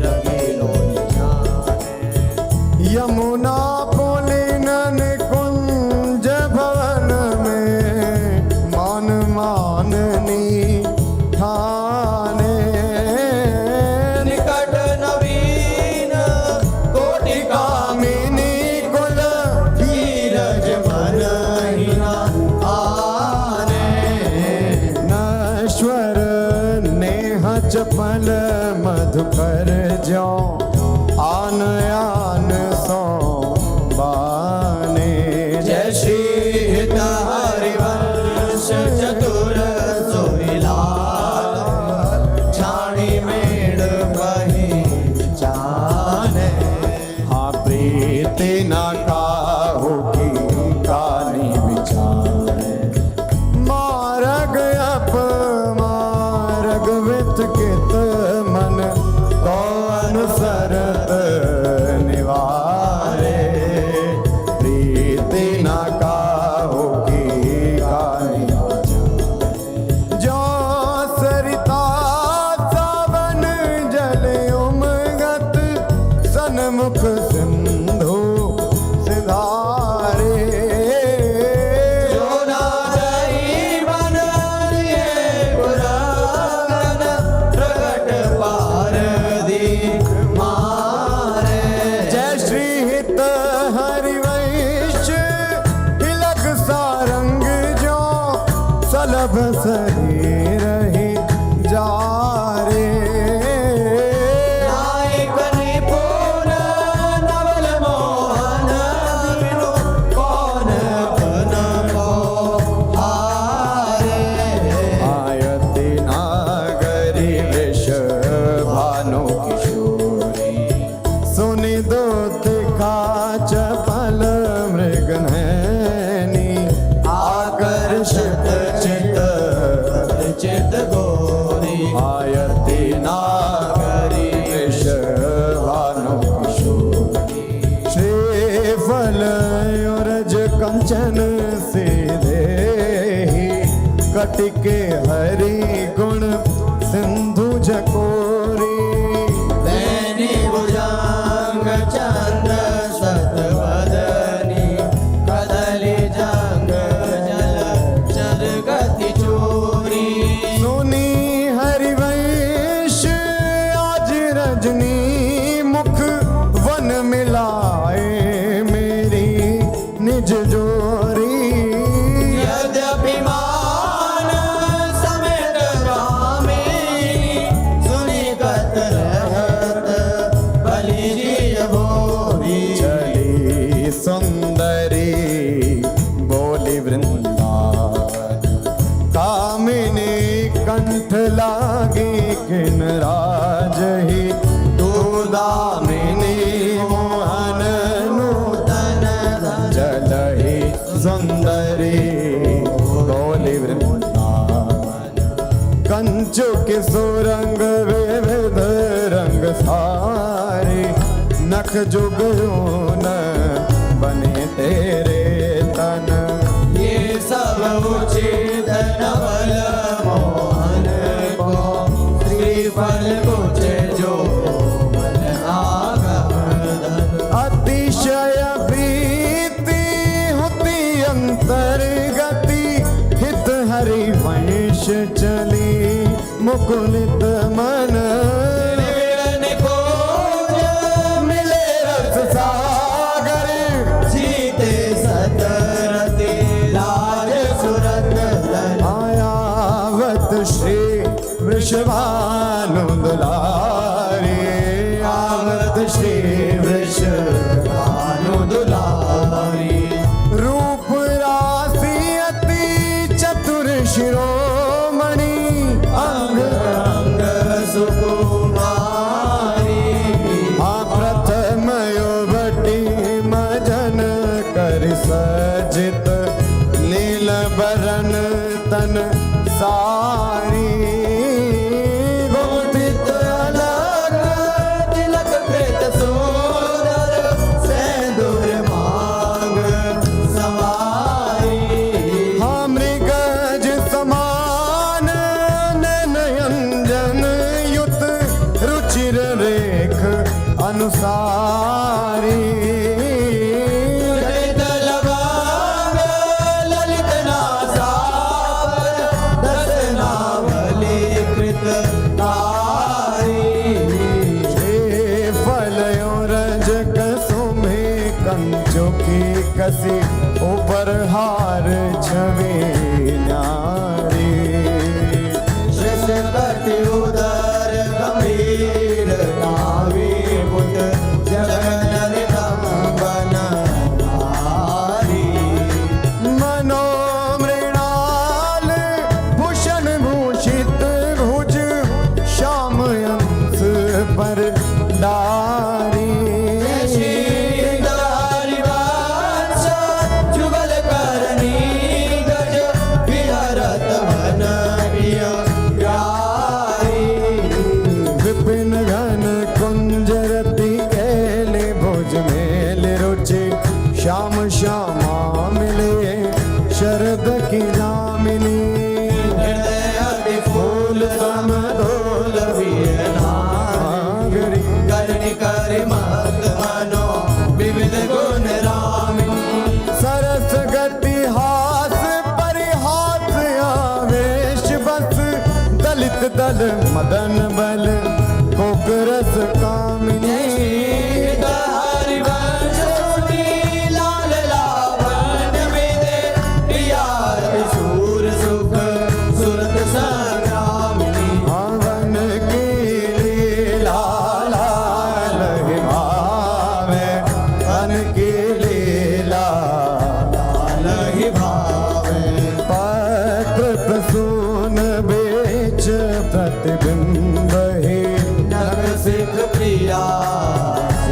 रंगीलो जाने यमुना पुलिनन कुंज भवन में मान माननी ठाने निकट नवीन कोटि कामिनी कुल धीरज मन हिना आने नश्वर नेह चपल मधुकर जो आन आन सो बाने जय श्री हितारि वंश चतुर सुविलास छाणी मेड़ बही जाने हाँ प्रीति न काहू की कानी विचारे मार्ग अपमार्ग वित कित मन तो अनुसरत निवारे प्रीति न काहू की कानी जो सरिता सावन जल उमगत सन्मुख सिंधु सिधारे जो ना जाई बन लिए पुराण प्रगट पार दी मारे जय श्री हित हरिवंश तिलक सारंग जो सलभ शरीर ही जा रे नायक निपुण नवल मोहन बिनु कौन बन को हारे आयति नागरी विष भानु किशोरी सुनि दूत का चपल मृग नैनी आकर्षित चित चित गोरी आयति नागरी विष भानु किशोरी श्रीफल युरज कंचन सीधे ही कटिके हरि गुण सिंधु झकोरी दैनी दामिनी मोहन नूतन जलहि सुंदरी गौली वृंदावन कंचुक सुरंग विविध रंग सारे नख जुगनून बने तेरे तन ये सब उचित नवल मोहन को श्रीफल कुछ जो मन आगमन अतिशय प्रीति होती अंतर्गति हित हरि वंश चली मुकुलित मन मिलन को मिले रस सागर जीते सतरते राज सुरत धन आयावत श्री वृषभानु दुलारी आवत श्री भानु दुलारी रूप राशि अति चतुर शिरोमणि अंग अंग सुकुमारी प्रथम युवटी मजन कर सजित नील बरन तन सारी गोपित अलग तिलक प्रेत सुंदर सेंदूर मांग सवारी मृगज समान नयनजन युत रुचिर रेख अनुसारी ललित लवांग ललित नासावर दर्शनावली कृत कारी फलयो रज कसुमे कंचुकी कसी ऊपर हार छवि नारी श्रेष्ठपति उदर गंभीर नावी पुत जगन कंबन नारी मनोमृणाल भूषण भूषित भुज श्याम अंश पर डारी श्रीधारी वाचा जुगल करनी गज विहरत वन प्रिय प्यारी विपिन घन कुंजरति केले भुज मेल रुचि श्याम श्यामा मिले शरद की नामिनी हृदय अति फूल समदोल वियनागरी करणी करि मत मनो विविध गुण रामिनी सरस गति हास परिहास आवेश बस दलित दल मदन बल कोक रस कामिनी हरि वंश सुनी लाल लावण विदे प्रिया सूर सुख सुरत संग्रामिनी हवन की लीला लाल ही भावे हन की लीला लहि भावे पत्र प्रसून बेच प्रतिबिंब ही नग सिख प्रिया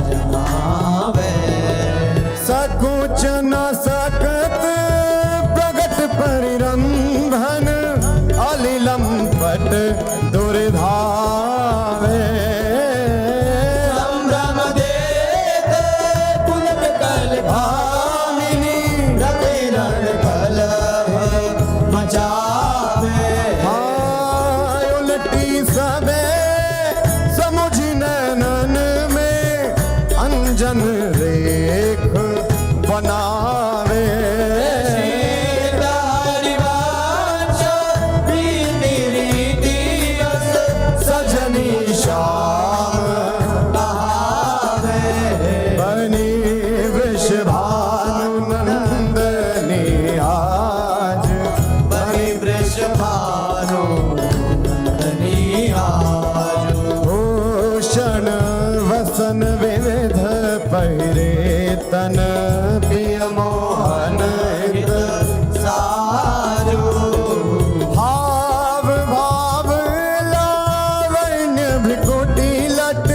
जमावे सकुच न सकत प्रगट परिरंभन अलिलम पट दुर्धावे संभ्रम देत पुलक कल भामिनी रति रण कलह मचावे उलटी सबे समुझ नैनन में अंजन रेख बनावे हरि वंश प्रीति रीति यस सजनी श्याम बहावे बनी वृषभानु नंदनी आज बनि वृषभानु नंदनी आजु भूषण वसन विविध पहिरे तन प्रिय मोहन हित साजु भाव भाव लावण्य भ्रिकुटी लट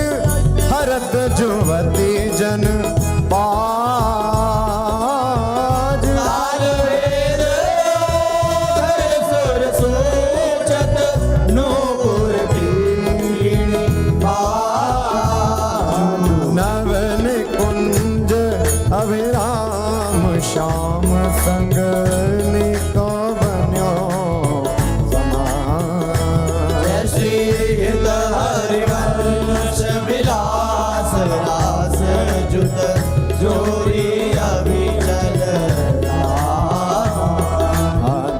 भरत जुवती जन बाज लाल वेद धर सुर सूचत नूपुर बीणी बाजू नवन कुंज अभिराम श्याम संग निको बन्यो समान जय श्री हित हरिवंश विलास रास जुत जोरी अभिचल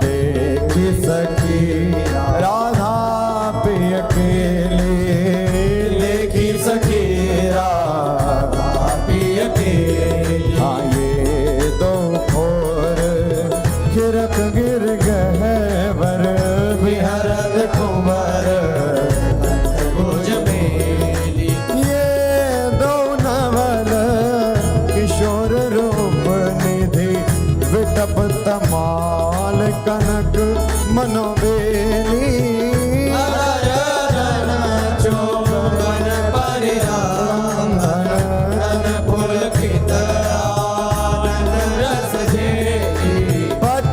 देखी सखी राधा पिय अकेले देखी सखी राधा पिय अकेली हाँ ये दो खोर खिरक गिर गहवर विहरत कुंवर भुज मेली ये दो नवल किशोर रूप निधि विटप तमाल कनक मनोबेली हरधन चोबन परिराम धन पुलकित आनंद रस झेली पट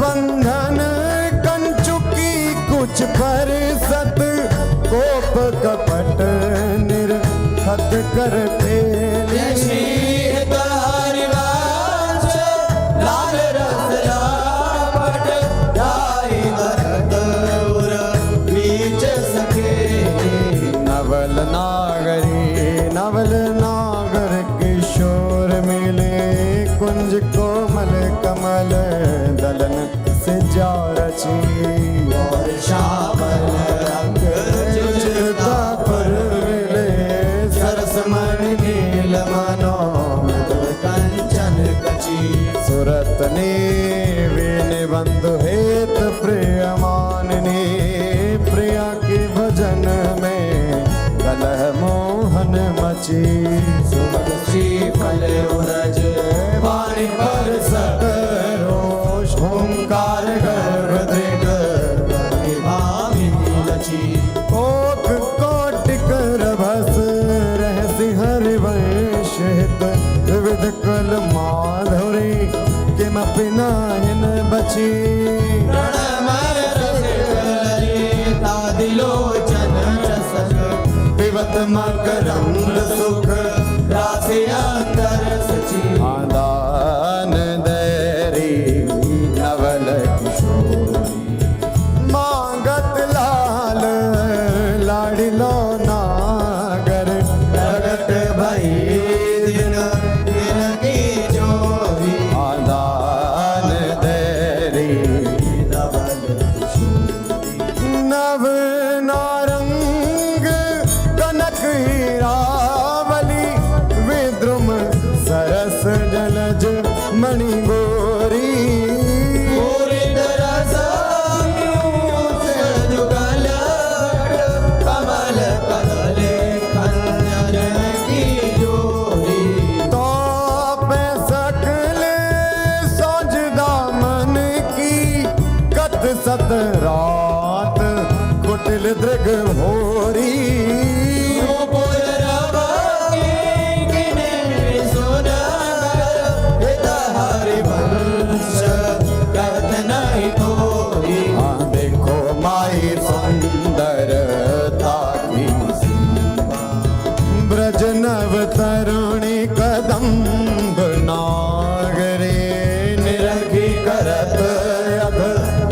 बंधन कंचुकी कुछ पर सत कोप कपट निर्खत कर पेली श्री हित हरिवंश लाल रस लापट जाई भरत उर बीच सखे नवल नागर किशोर मिले कुंज कोमल कमल दलन से जा रची और श्यामल रंग जुझता पर मिले सरस मणि नील मनो कंचन कची सुरत ने वीण बंधु हेत प्रिय माननी प्रिया के भजन में कलह मोहन मची सुमन श्री फल उरज वाणी पर सत रोष ओंकार गर्भ दृढ़ भामिनी लची कोक कोटिक रभस रहसि हरिवंश हित विविध कल माधुरी किमपि नाहिन बची प्रणमय रसिकललिता दिलोचन रसक पिबत मकरंद सुख राशि अंतर सची आदान दैरी नवल किशोरी मांगत लाल लाडिलो नागर प्रगट भई दिन दिन की जोरी आदान दैरी नवल नव नारंग कनक हीरावली विद्रुम सरस जलज मणि गोरी पूरित रस पीयूष जुगल कमल कदले खंजन की जोरी तो पे सकल सोज दामन की कत सत रात कुटिल दृग भोरी नूपुर रवि किने सुनगर हित हरिवंश कहत नहीं कोई हाँ देखो माई सुंदरता की ब्रज नव तरुणी कदम्ब नागरे निरखी करत अध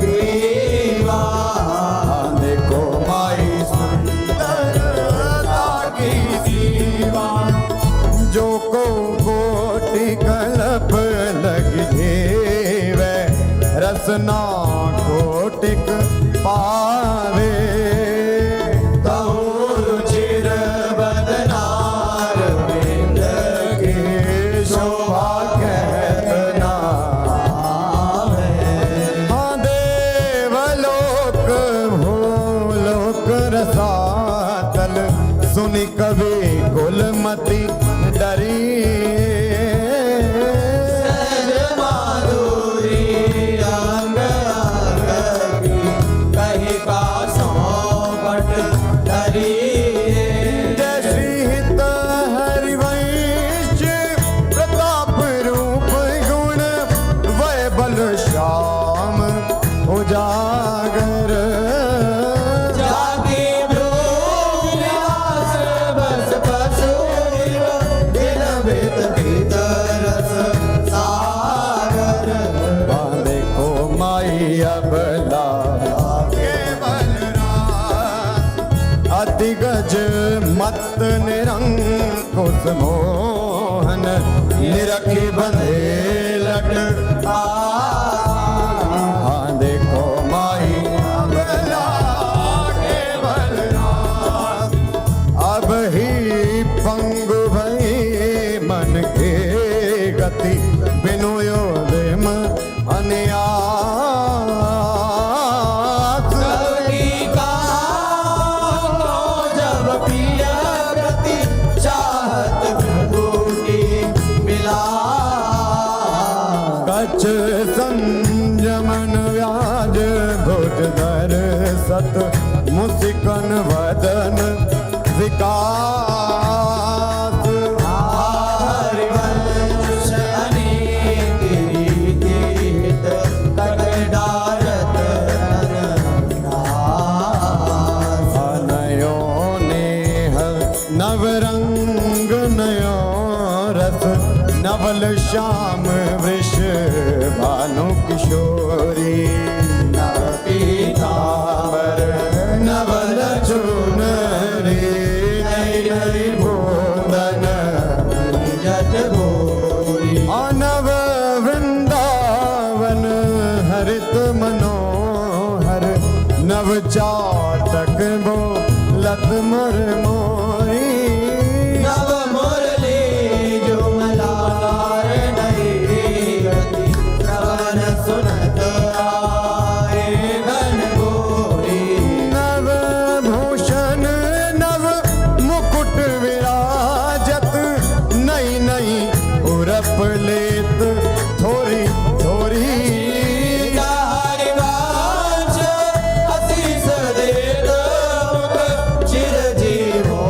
ग्रीवा हाँ देखो माई सुंदरता की सीमा जो को कोटि कल्प लग जेवे रसना कोटिक पावे रुचिर बदनार बिंद के शोभा कहत ना हाँ देवलोक भूलोक रसातल सुनि कवि कुलमति डरी सहज माधुरी अंग अंग की कही का सौपट धरी जय श्री हित कुस मोहन निरखी बंधे लट हाँ देखो माई अबला के बलराम अब ही पंगु भई मन के गति बिनु योदेम अन्यास कवि का जब पिया प्रति चाहत टूटी मिला कछ संयमन व्याज भुज धर सत मुसिकन वदन विकास हरिवंश अनेक रीति हित कट डारत अनदास नयो नेह नवरंग नयो रस नवल श्याम वृष भानु किशोरी नव पीतांबर नवल चुनरी नई नई बोंदन जट भोरी नव वृंदावन हरित मनोहर नव चाटक बो लत मर मोरी नव मुरली जो मलार नहीं गति श्रवण सुनत आए घन घोरी नव भूषण नव मुकुट विराजत नई नई उरप लेत थोरी थोरी हरिवंश आशीष देत मुख चिर जीवो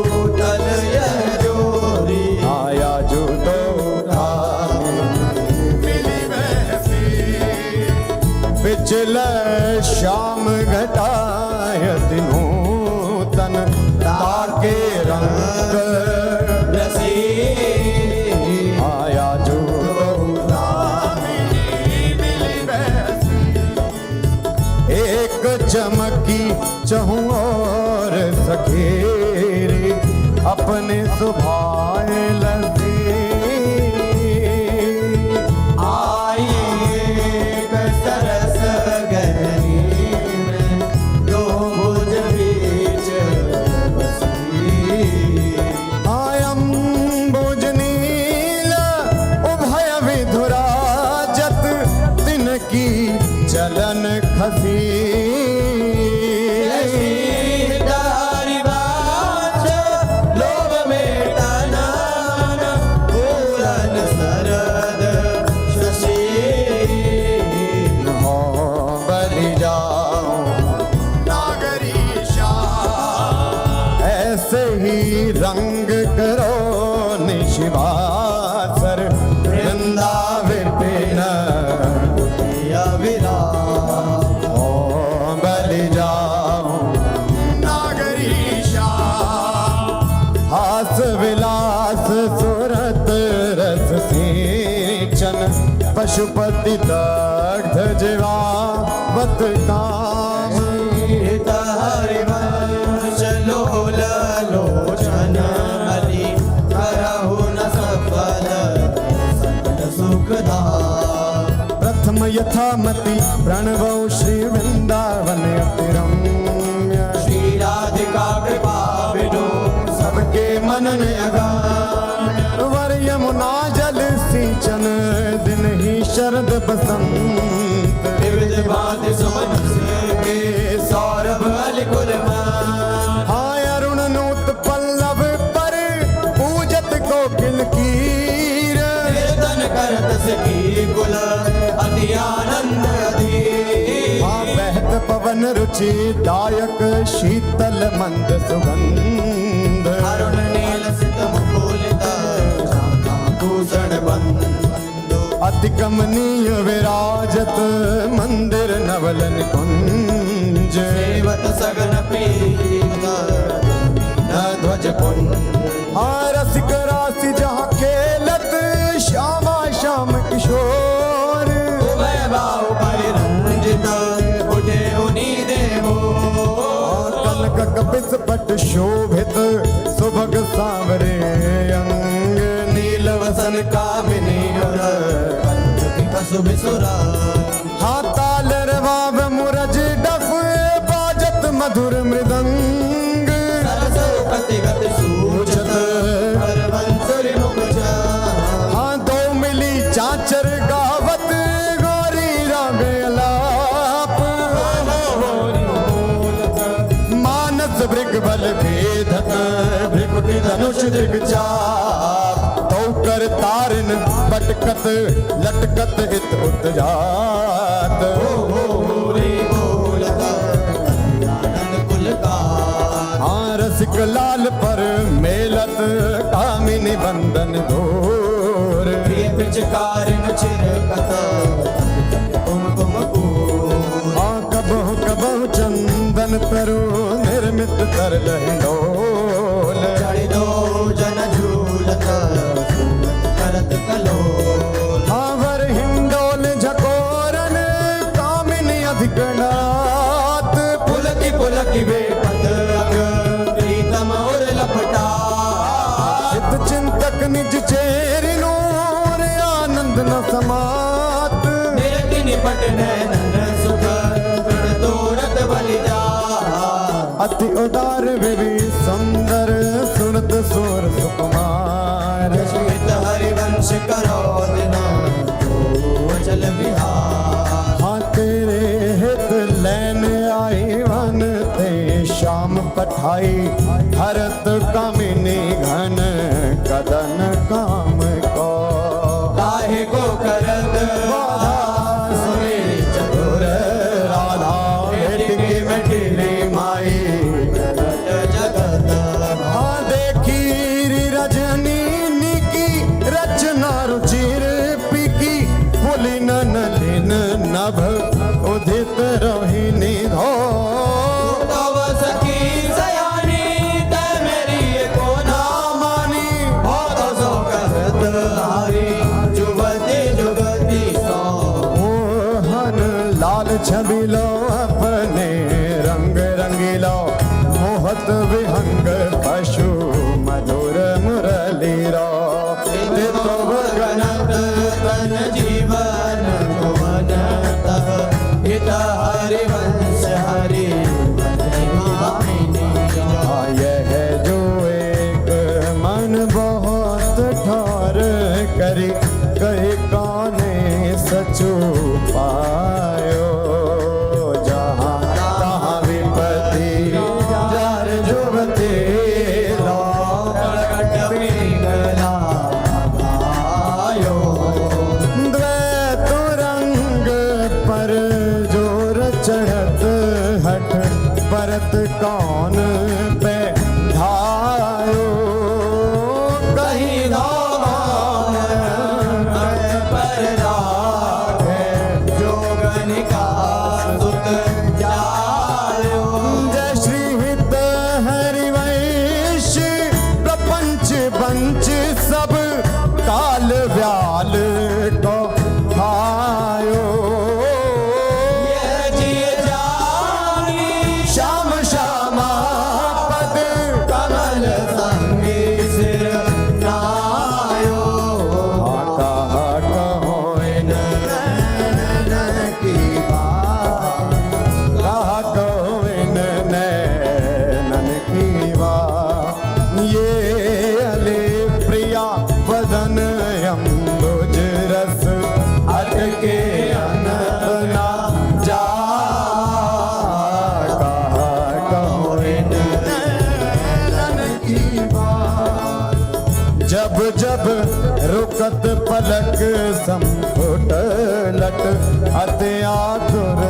भूतल यह जोरी आया जो तो मिली वैसी पिछले श्याम घटायत नूतन ताके रंग रसी आया जो मिली वैसी एक चमकी चहु और सखेरी अपने सुभाए लसी आई एक सरस गहरी में दो भुज बीच बसी आयम भुजनील उभय विधुराजत तिनकी चलन खसी हरिवंश लोभ में टनन पूरन सरद शशि हो बलि जाओ नागरीशा ऐसे ही रंग करो निशिवासर वृंदा विपिन या विराम ओ बलि जाओ नागरीशा हास विलास सुरत रस सिंचन पशुपति दग्ध जीवावत काम हरिवंश लोल लोचन हरि करहु न सफल सकल सुखदा प्रथम यथामति प्रणवौ श्री वृंदावन अति रम्य श्री राधिका कृपा बिनु सबके मनन अगान वर यमुना जल सिंचन दिन ही शरद बसंत विविध भांति सुमन के सौरभ अलिकुल हाय अरुण नूत पल्लव पर पूजत कोकिल कीर कीर्तन करत सखी कुल अति आनंद अधीर हाँ बहत पवन रुचि दायक शीतल मंद सुगंध अरुण नील सित मुकुलित भूषण बंधु अति कमनीय विराजत मंदिर नवलन कुंज सेवत सगन प्रीत न ध्वज पुंज हाँ रसिक राशि जहाँ खेलत श्यामा श्याम किशोर उभय बाहु परिरंजित उठे उनी देवो कनक कपिस पट शोभित सुभग सांवर धनुष दिग्चाप तो कर तारन पटकत लटकत इत उत जात रे बोलता आनंद कुल का हाँ रसिक लाल पर मेलत कामिनी बंधन घोर प्रिय पिचकारिन छिरकत कुमकुम को हाँ कबहु कबहु चंदन तरु निर्मित कर लहिडोल चढ़ी दो जन झूलत करत कलो हाँ वर हिंडोल झकोरन कामिनी अधिकनाथ पुलकी बेपत अग प्रीतम और लपटा चित चिंतक निज चेरि नूर आनंद न समात निरति निपट नैनन सुख तृण तोरत बलि जा अति उदार विवि सुंदर सुनत सुर सुकुमार श्वेत हरिवंश करो दिन चल बिहार हाँ तेरे हित लैन आई वन ते शाम पठाई हरत कामिनी घन कदन काम को काहे को करत बाधा सुने चतुर राधा भेटकी मैथिली माई करत जगत हाँ देखी रजनी निकी रचना रुचिर पिकी फुली नलिन नभ उदित रोहिणी धो तव सखी सयानी तै मेरी को ना मानी हो तो सो कहत हारी जुगति जुगति सो मोहन लाल छबिलो अपने रंग रंगीलो मोहत विहंग पशु मधुर मुरली रो तो गणत तन जीवन भुवन तह हित हरिवंश हरि यह जो एक मन बहुत ठोर करी कही काने सचु पायो जहाँ तहाँ विपत्ति जार जुबते लो द्वैत रंग पर जोर चढ़त हठ परत कौन पे धायो कहीं पर राखे जोगनिका सुत जायो जय श्री हित हरिवंश प्रपंच बंच सब काल व्याल को खायो ये जिय जानी श्याम श्यामा पद कमल संगी सिर नायो कहा कहो इन नैन की बात कहा कहो इन नैनन की बात ये अले प्रिया वदन अम्बुज रस अटके अनंत ना जा कहा कहो इन नैनन की बात जब जब रुकत पलक संफुट लट अति आतुर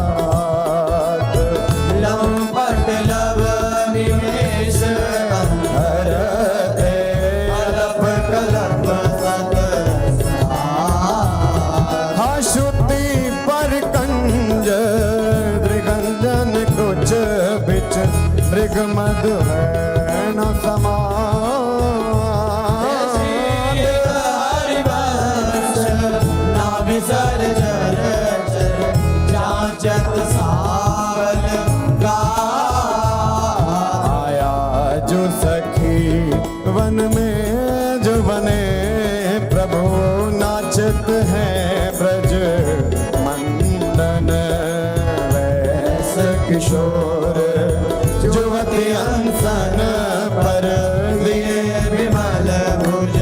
यकुलात लंपट लव निमेष हरते कलप कलप सत हाशुति पर कंज दृगंजन कुछ बिच मृग मधु है न समा हरिवंश ना विसर जर चर जाचत सावल गा आया जो सखी वन में जो बने प्रभु नाचत हैं ब्रज मंडन वैस किशोर जुवती अंसन पर दिए विमल भुज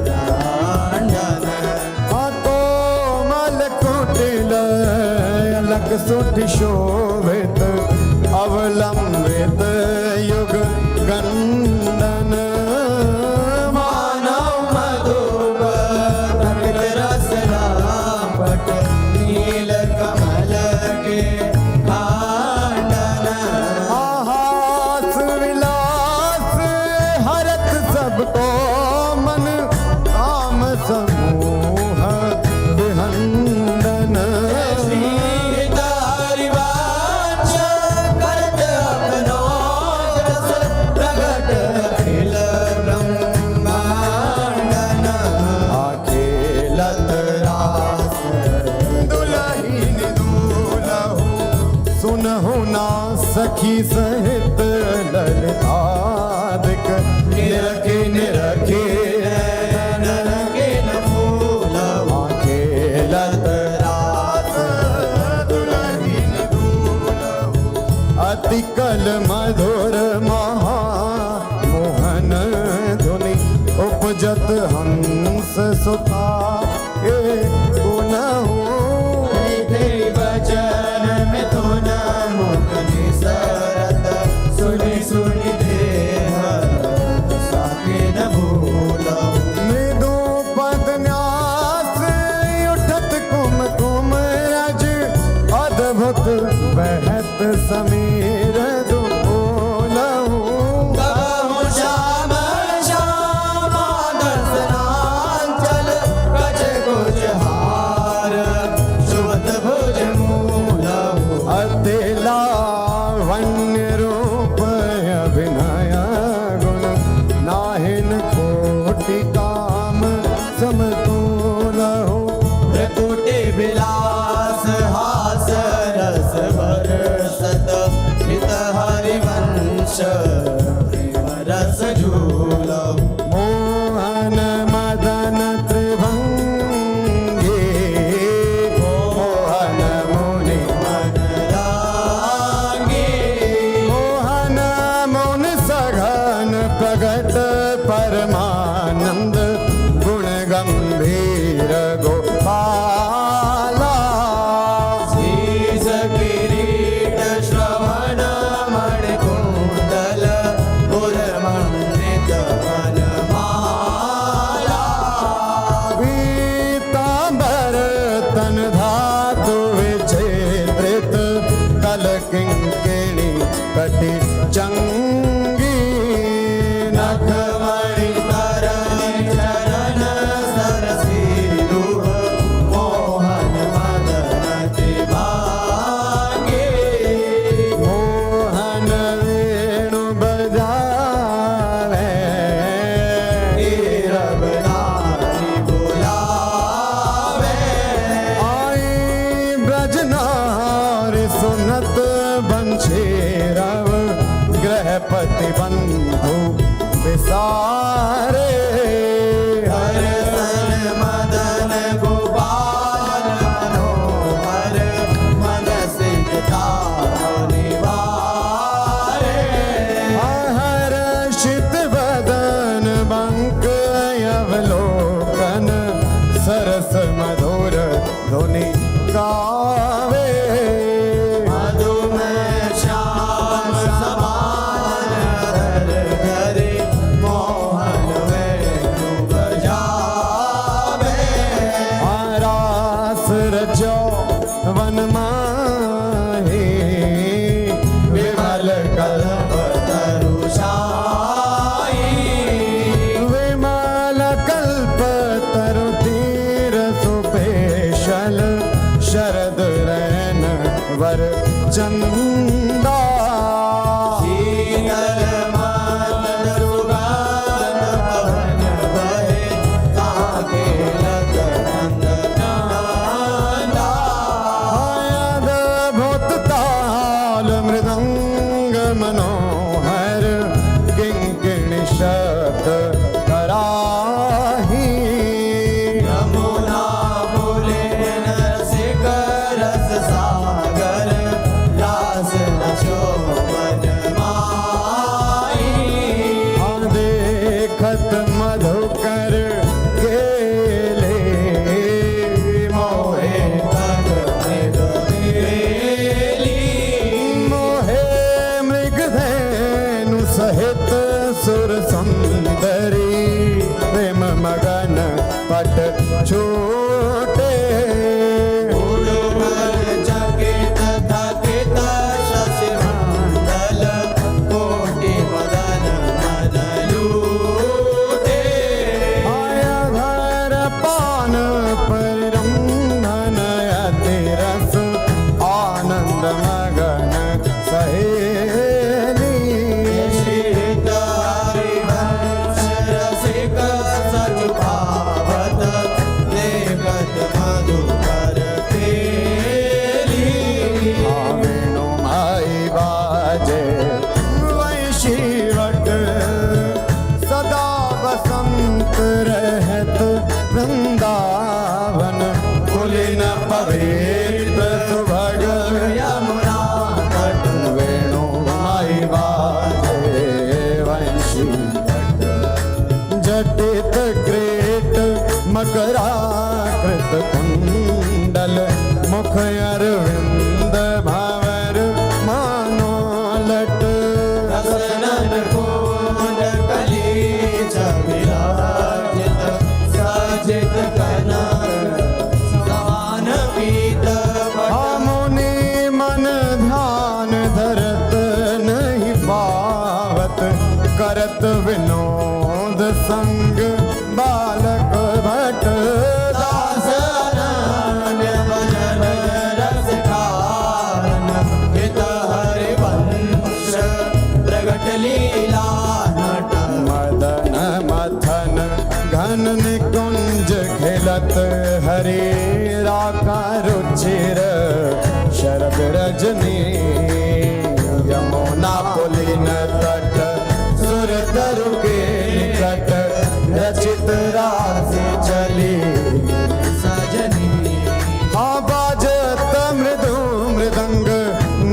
दांडन कोमल कुटिल अलग सुठ शोभित अवलंबित युग गंडन मानव मधुप तड़क रस रापट नील कमल के कांडन हास विलास हरत सबको मन काम समूह विहंडन श्रीत हरिवंश करत अपनो रस प्रगट अखिल ब्रह्मांडन अखेलत रास दुलहीन दूलहु सुनहु ना सखी सहित ललितादिक निरखे निरखे नरके न फूल अखेलत रास दुलहीन दूलहु अति कल मधुर महा मोहन धुनि उपजत हंस सुता ए गुनहु तेरी वचन में तो न मुख निसरत सुनि सुनि देह साके न भूलो मृदु पद न्यास उठत कुम कुम अज अद्भुत बहत समीर दुलहु कहूँ श्याम श्यामा दर्शनांचल कछ कुछ हार सुवत भुज मूलहु अतिला वन्य रूप अभिनय गुण नाहिन कोटि काम समतुलहु प्रकुटे विलास हास रस बरसत हित हरिवंश प्रेम रस झूलहु मोहन मदन त्रिभंगी मोहन मुनि मन रागे मोहन मुन सघन प्रगट परमानंद गुण गंभीर गोपाला शीश किरीट श्रवण मणिकुंडल पुरमंडित वनमाला पीतांबर तन धातु विचित्रित कल किंकिणी कटि चंगी नख नखमणि तरनि चरण सरसीरुह मोहन मदन त्रिभागे मोहन वेणु बजावे नीरव नारी बुलावे आई ब्रजनार सुनत बंशी रव ग्रहपति बंधु विसारे हरसन मदन गोपाल मनोहर मन सिद्धा निवारे हर्षित बदन बंक अवलोकन सरस मधुर धुनि गावे मधुमेह श्याम समान हर घरे मोहन वेणु बजावे रास रचो वन माही विमल कल्प तरुषाई विमल कल्प तरु तीर सुपेशल शरद रैन वर चंदा शीतल मातल सुगंध पवन बहे ताके लत रंग नांदा अद्भुत ताल मृदंग मनोहर किंकिणी शब्द कराही यमुना बोले नरसिक रस सागर रास नशोभन माई देखत मधुकर केले मोहे तक मृग बेली मोहे मृगधेनु सहे सहित सुर सुंदरी प्रेम मगन पट छूटे चकित थकित शशि मंडल कोटि मदन मद लूटे आया घर पान परिरंधन अति रस आनंद मगन सहेली शीत हरिवंश रसिक सच भावत देखत मधुकर पेली वेणु माई बाजे वैशीवट सदा बसंत रहत वृंदावन कुलीन पवित्र सुभग यमुना तट वेणु माई बाजे वैशीवट जटित ग्रेट मकराकृत कुंडल मुख अरविंद भंवर मानोलट दसनन कुंड कली विराजित सजित कनक समान पीत मुनि मन ध्यान धरत नहीं पावत करत विनोद संग बालक भट दास अनन्य भजन रस कारण हित हरिवंश प्रगट लीला नट मदन मथन घन निकुंज खिलत हरे राका रुचिर शरद रजनी यमुना पुलिन तट सुर तरु के निकट रचित राशि चली सजनी बाजत मृदु मृदंग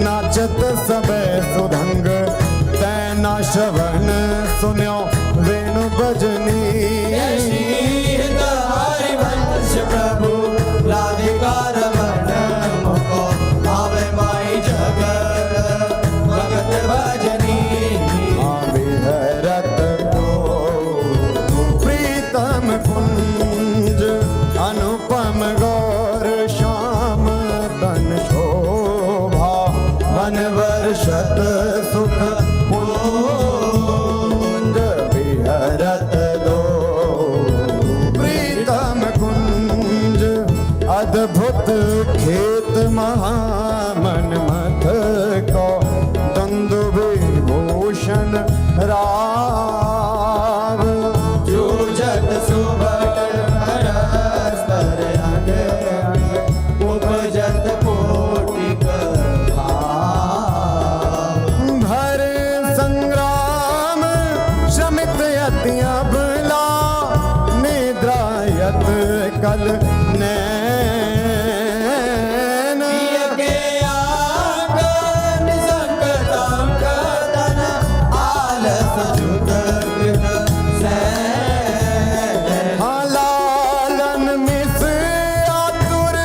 नाचत सब सुधंग तैना श्रवण सुन्यो वेणु बजनी हित हरिवंश प्रभु राधिका रमण मुको आवे माई जगत भगत भजनी विहरत तो प्रीतम कुंज अनुपम गौर श्याम तन शोभा वन वर्षत सुख कुंज विहरत दो प्रीतम कुंज अद्भुत खेत महामन मथ को दंदु विभूषण राव जूझत सुभट परस्पर अंग उपजत कोटिक भाव भर संग्राम श्रमित यति अबला निद्रायत कल नैन के आगन संकटांक तन आलस जुत गृह सैन लालन मिस आतुर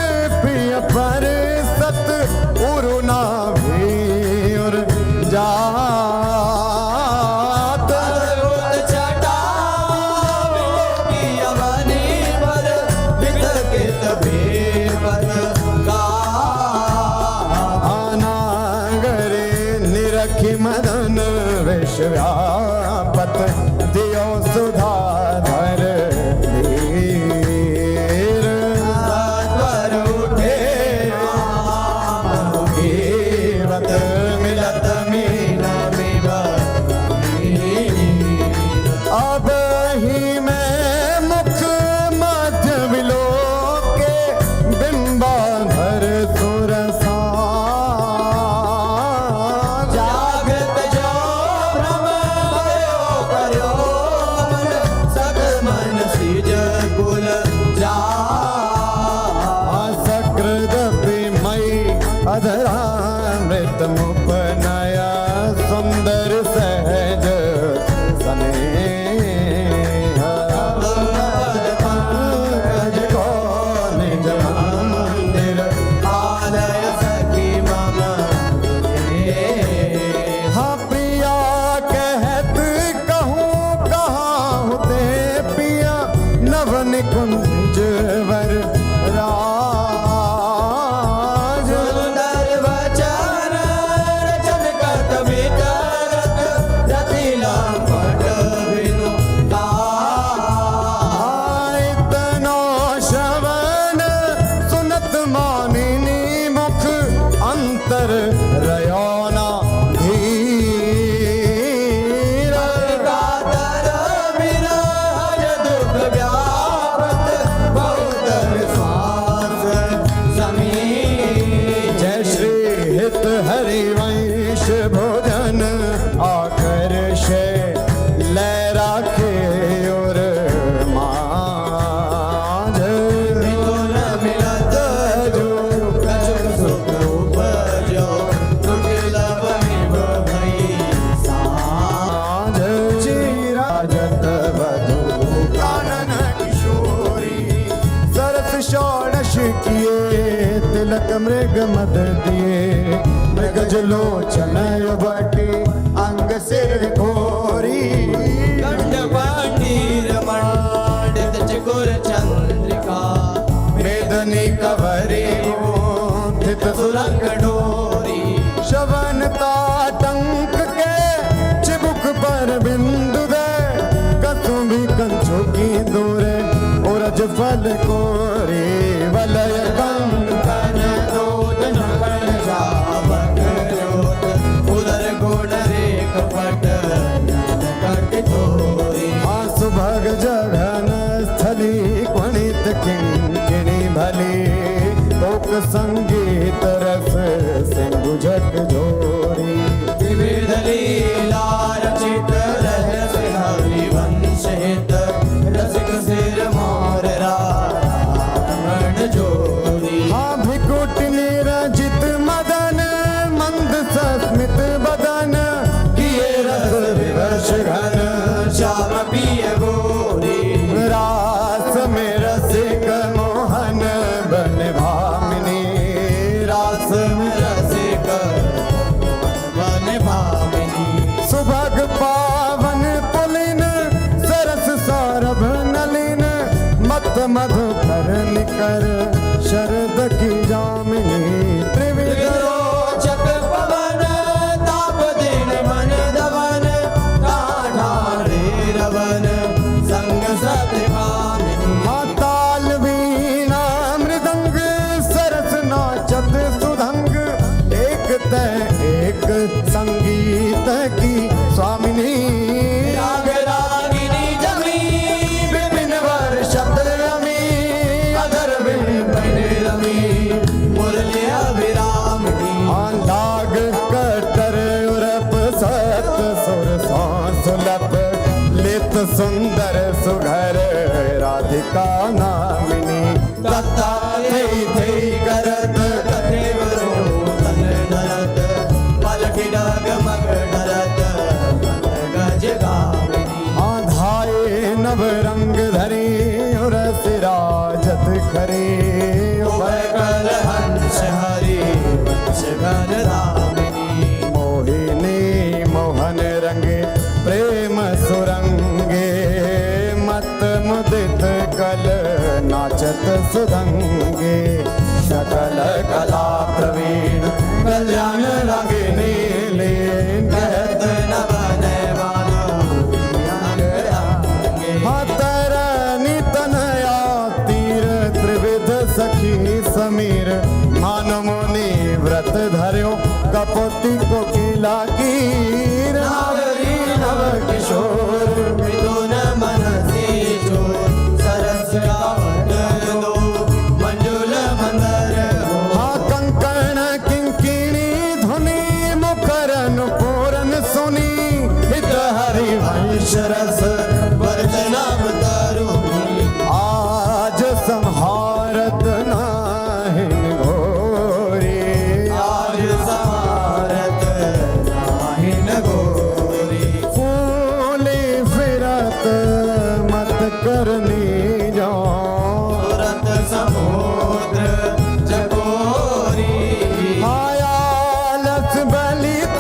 प्रिय पर सत उरुना भीर जात अद्भुत छटा की अवनी पर वितकित भीपत का अनागरे निरखि मदन विश्व्यापत दियो सुधाधर धीर तत्पर उठे मुखीवत मिलत मीन अब ही मैं मुख मध्य विलोके बिंबाधर सुरसा जागत जो भ्रम भयो कर्यो तिलक मृग मद दिए मृग जलोचन बटी अंग सिर घोरी कंठपाटीर मंडित चकोर चंद्रिका वेदनी कवरी थित सुरंग डोरी शवन ताटंक के चिबुक पर बिंदु दे कसुंभी कंचों की दूरे उरज फल कोरे वलय कंकन दूत नकन जावक जोत उदर गोड़ रेख पट कट तोरी सुभग जघन स्थली क्वणित किंकिणी भली कोक संगीत रस सिंधु झक झोरी विविध लीला रचित रहस्य हरिवंश हित रसिक सिर मोर रामण जोरी भिकुट निरजित मदन मंद सस्मित बदन किए रस विवश घन श्याम पिय गोरी रास में रसिक मोहन बन भामिनी रास में रसिक वन भामिनी सुभग पावन पुलिन सरस सौरभ नलिन मत मधुकर निकर शरद की जामिनी त्रिविध रोचक पवन ताप दिन मन दवन काढ़ारे रवन संग सतकामिनी ताल वीणा मृदंग सरस नाचत सुधंग एक तय एक संगीत की स्वामिनी राग रागिनी जमी विपिन वर्षत रमी अधर विपिन रमी मुरली अभिरामिनी लाग कटर उरप सत सुर सुलभ लित सुंदर सुघर राधिका नामिनी दत्ता थे करत कथेवरो तन नरत पलकी डाग मग डरत गज गामिनी आधाए नव रंग धरी उरस राजत करे उभय कल हंस हरि वंश घन रामिनी मोहिनी मोहन रंगे प्रेम सुरंगे मत मुदित कल नाचत सुधंगे सकल कला प्रवीण कल्याण रंगिनी लीन कहत न बने तरनी तनया तीर त्रिविध सखी समीर मानो मुनि व्रत धर्यो कपोती कोकिला कीर नागरी नव किशोर मिथुन मनसी चोर सरस गावत दो मंजुल मंदर हो कंकण किंकिणी धुनी मुखरन पूरन सुनी हित हरि वंश रस वर्तनम तरुणी आज संहारत नाहिन घोरी आज समारत नाहिन गोरी फूली फिरत मत करनी जो तुरंत समुद्र जगोरी आयालस बलित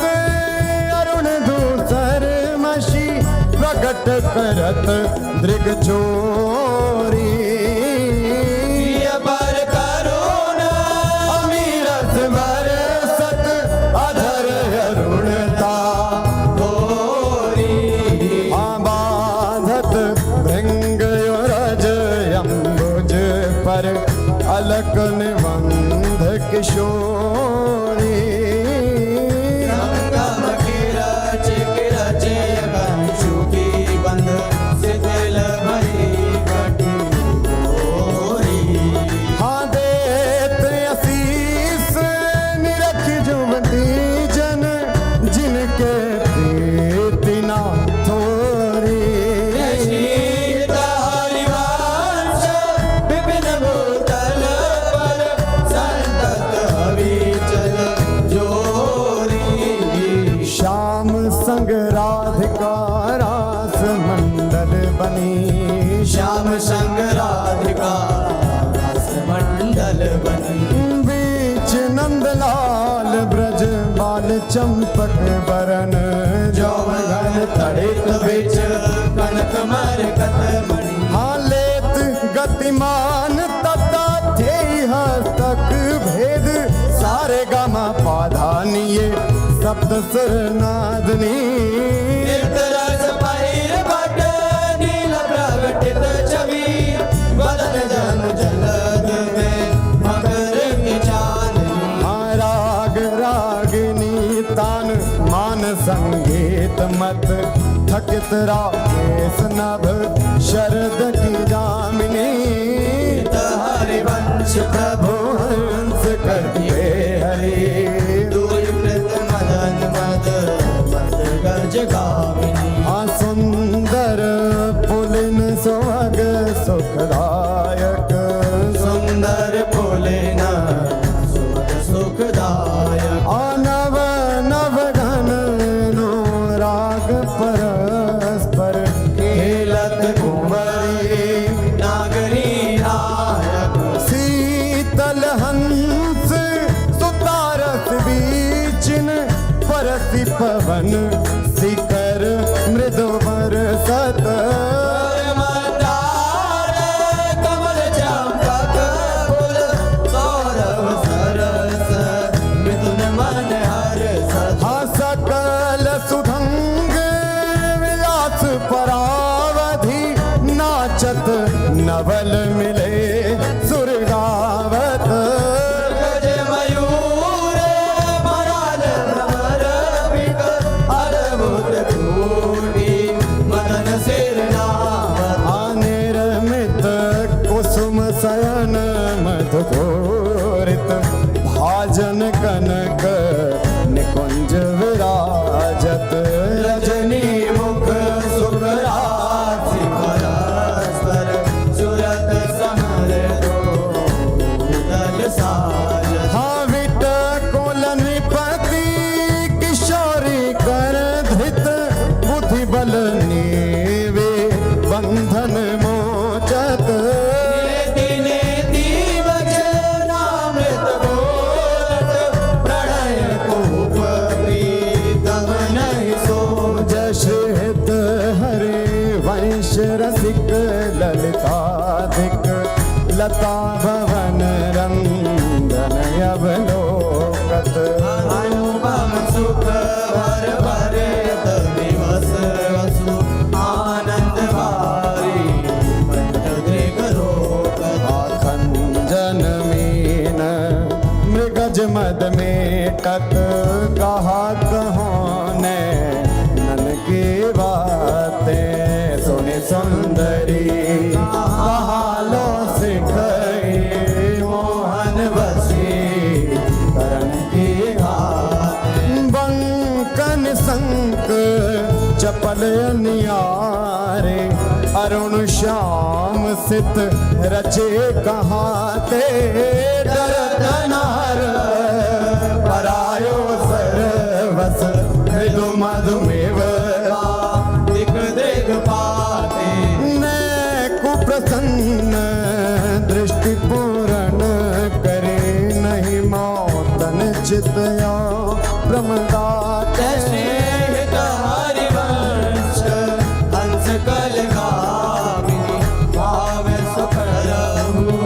अरुण दूसर मशी प्रकट करत दृग चोरी प्रिय पर करुण अमीरस बरसत अधर अरुणता गोरी बाधत भृंग रज अम्बुज पर अलक निबंध किशोरी संगम किरच किरच कंशु की बंध शिथिल भरी कटी गोरी हाँ देत असीस निरख जुवती जन जिनके प्रीति ना थोरी शीत हरिवंश विपिन भूतल पर संतत हवि चंपक बरन जौवन तड़ित बिच कनक मरकत मणि हाँ लेत गतिमान तता थे हस्तक भेद सारे गामा पाधानिये सप्त सुर नादनी निरस पहिर भट नील प्रगटित छवि बदन जन जलद में मकर की चांदनी हाँ राग रागिनी तान मान संगीत मत थकित राकेश नभ शरद की जामिनी हरिवंश प्रभु हंस करते हरि दूरीकृत मदन मद मद गज गामिनी हाँ सुंदर पुलिन सुहाग सुखदायक सुंदर पुलिन सुख सुखदायक नव नव घन नो राग परस्पर खेलत कुंवरी नागरी नायक शीतल हंस सुतारस बीचिन परसी पवन शिखर मृदु बरसत मंदार कमल चंपक फूल सौरभ सरस मिथुन मन हर्षत हाँ सकल सुधंग विलास परावधि नाचत नवल मिले सुर गावत गज मयूर मराल भ्रमर बिक अद्भुत कोटि मदन सिर नावत निर्मित कुसुम शयन मधुकोरित भाजन कनक निकुंज विराजत रजनी मुख सुखरासि परस्पर सुरत समर दो साज हाँ विट कोल नृपति किशोरी कर धृत बुद्धि बल नीवे बंधन मोचत नेति वज्रामृत बोलत प्रणय कूप प्रीतम नहीं सो जश हित हरे वंश रसिक ललिताधिक लता भवन रंदन अवलोकत अनुपम सुख भर भरे दिवस वसु आनंद भारी पंच दृग रोकत खंजन मीन मृगज मद मेटत कहा कहो ने नन की बातें सुनि सुंदरी कहालो सिखई मोहन बसी करण की घात बंकन संक चपल नियारे अरुण श्याम सित रचे कहाते डरत नार परायो सरवस मृदु मधुमेव दिख दृग पाते ने कुप्रसन्न दृष्टि पूर्ण करे नहीं मौतन चितया प्रमदाते स्नेहित हरिवंश हंस कल गामिनी भाव सफलहु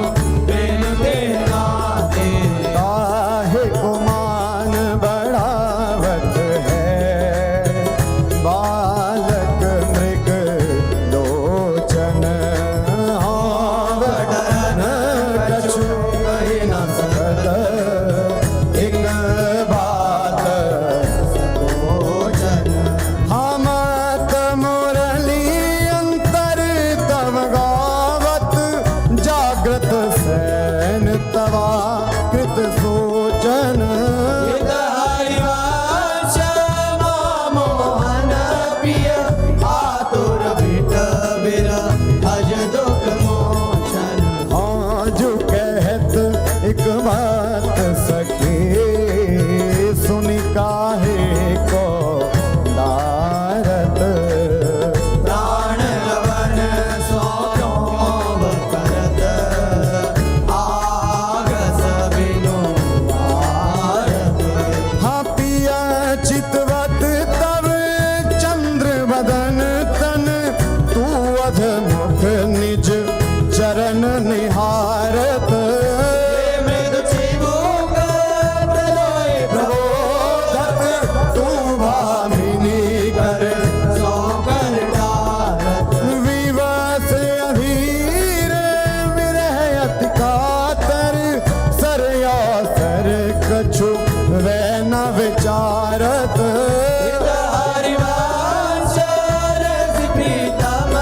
प्रेम के नाते काहे गुमान बढ़ावत है बालक मृग लोचन बध मुख निज चरण निहारत मृदु चिबुक प्रलोय प्रबोधत तू भामिनी कर सौकर डारत विवश अधीर विरह अति कातर सरया सर कछु वै न विचारत हरिवंश रस प्रीतम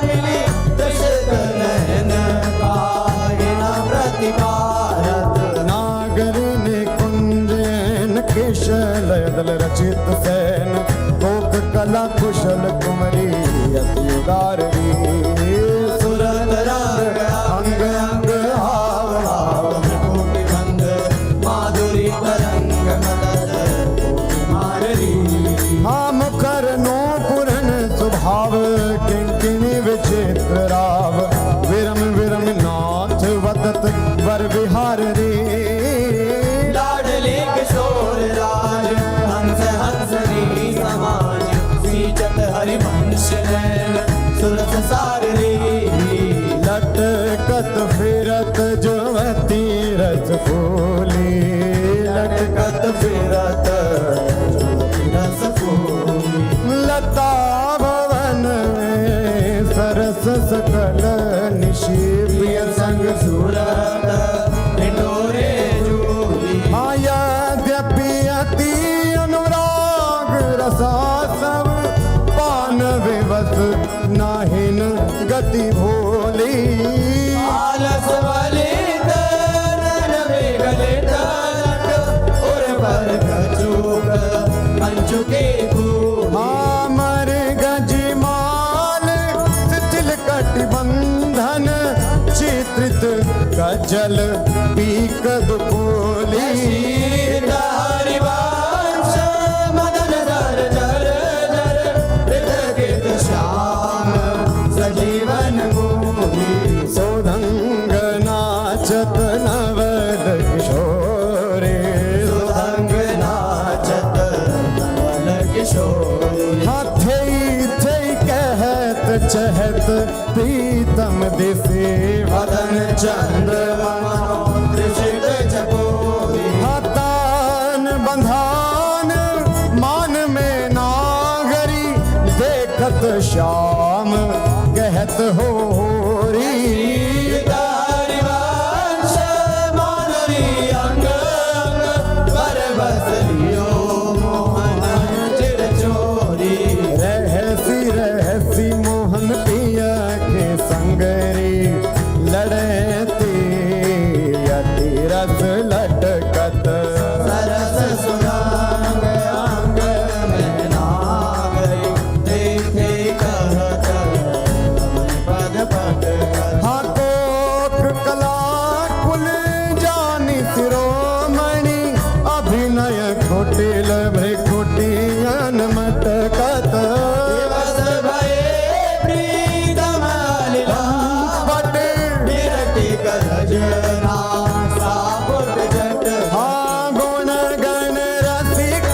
मिली दशरथ नयन काहि न प्रतिकारत नागर ने कुंजन केशल दल रचित सैन कोक कला कुशल कुमरी अति उदारी सुरत रंग अंग अंग हाव हाव कोटि बंद माधुरी तरंग मदद कोटि माररी हाँ मुखर नो पुरन स्वभाव किंकिणी विचित्र राव विरम विरम नाथ वदत वर विहार रे लाडले किशोर राज हंस हंसनी समाज सीचत हरिवंश नैन सुरत सार रे लटकत फिरत जुवती रस फूली लटकत फिरत रस फूल लता भवन में सरस सकल निशि प्रिय संग सूरत निटोरे जूली यद्यपि अति अनुराग रसा सब पान विवश नाहिन गति भोली आलस वलित नन विगलित लट उर पर कचूक कंचुके खूब अमर गजमाल शिथिल कटिबंधन चित्रित कजल पीक दुपोली हरिवंश मदन जर जर जर हृदय श्याम सजीवन मोही सोधंग नाचत नवल किशोरे सुरंग नाचत नवल किशोरी हाथे थे कहत चहत प्रीतम दिसे वदन चंद्रमा त्रिशित चकोरी हतान बंधान मान में नागरी देखत श्याम कहत हो री हरिवंश माधुरी अंग अंग पर बस लियो मोहन चिर चोरी रहसी रहसी मोहन पिया के संगरी लड़ती अति रस लटकत सरस सुरंग अंग में नागरी देखे कहत पद पद हाँ कोक कला कुल जानी शिरोमणि अभिनय कुटिल भ्रिकुटियन मटकत दिवस भये प्रीतम लीला बट विरति करजना सापुट जट हाँ गुण गण रसिक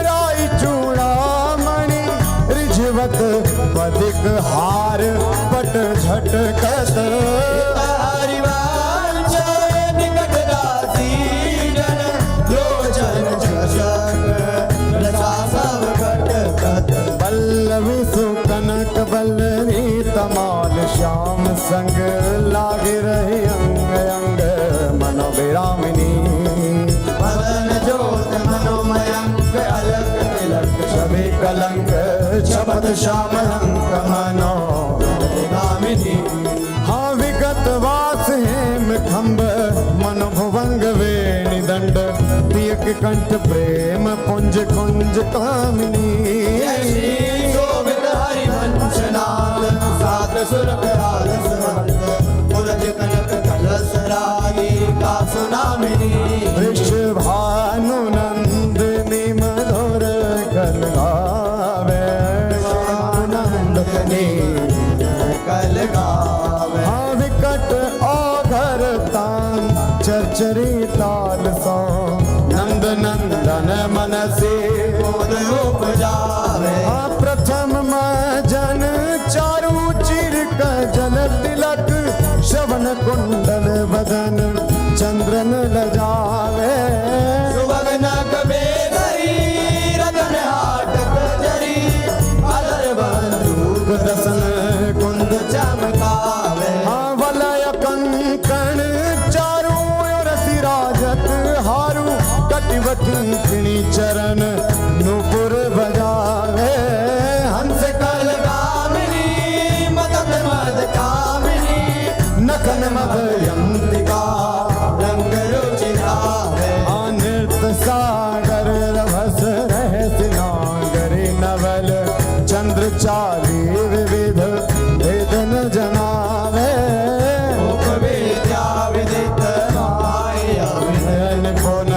राई चूड़ामणि रिझवत पदिक हार पट झटकत हरिवंश निकट दासी जन लोचन चषक रसा सब घटकत पल्लवी सुकनक बल्लरी तमाल श्याम संग लाग रही अंग अंग मनोविरामिनी मदन ज्योत मनोमयंक अलक तिलक छवि कलंक छपत श्याम अंक मनो गामिनी हाँ विगत वास हेम खंब मन भुवंग वेणि दंड पियक कंठ प्रेम पुंज कुंज कामिनी शोभित हरिवंश नाम सात सुर कराल सुमंत पुरज कनक कलश रागी का सुनामिनी वृषभानु नंदिनी मधुर कल गावे नंदनी कल गावे हाँ विकट औघर तान चरचरी ताल सो नंद नंदन मन से बोध उपजावे हाँ प्रथम मजन चारु चिर कुंडल बदन चंद्रन लजावे सुभग नग बेधरी रतन हाटक जरी अलर बंदूक दसन कुंद चमकावे हाँ वलय कंकण चारू और सिराजत हारू कटिवती किणी चरण नूपुर बजावे हंस कल कामिनी मदद मद कामिनी नखन मदयंतिका रंग रुचिरावे नृत सागर रभस रहस नागरी नवल चंद्र चाली विविध वेदन जनावे मुख विद्या विदित माया निपुण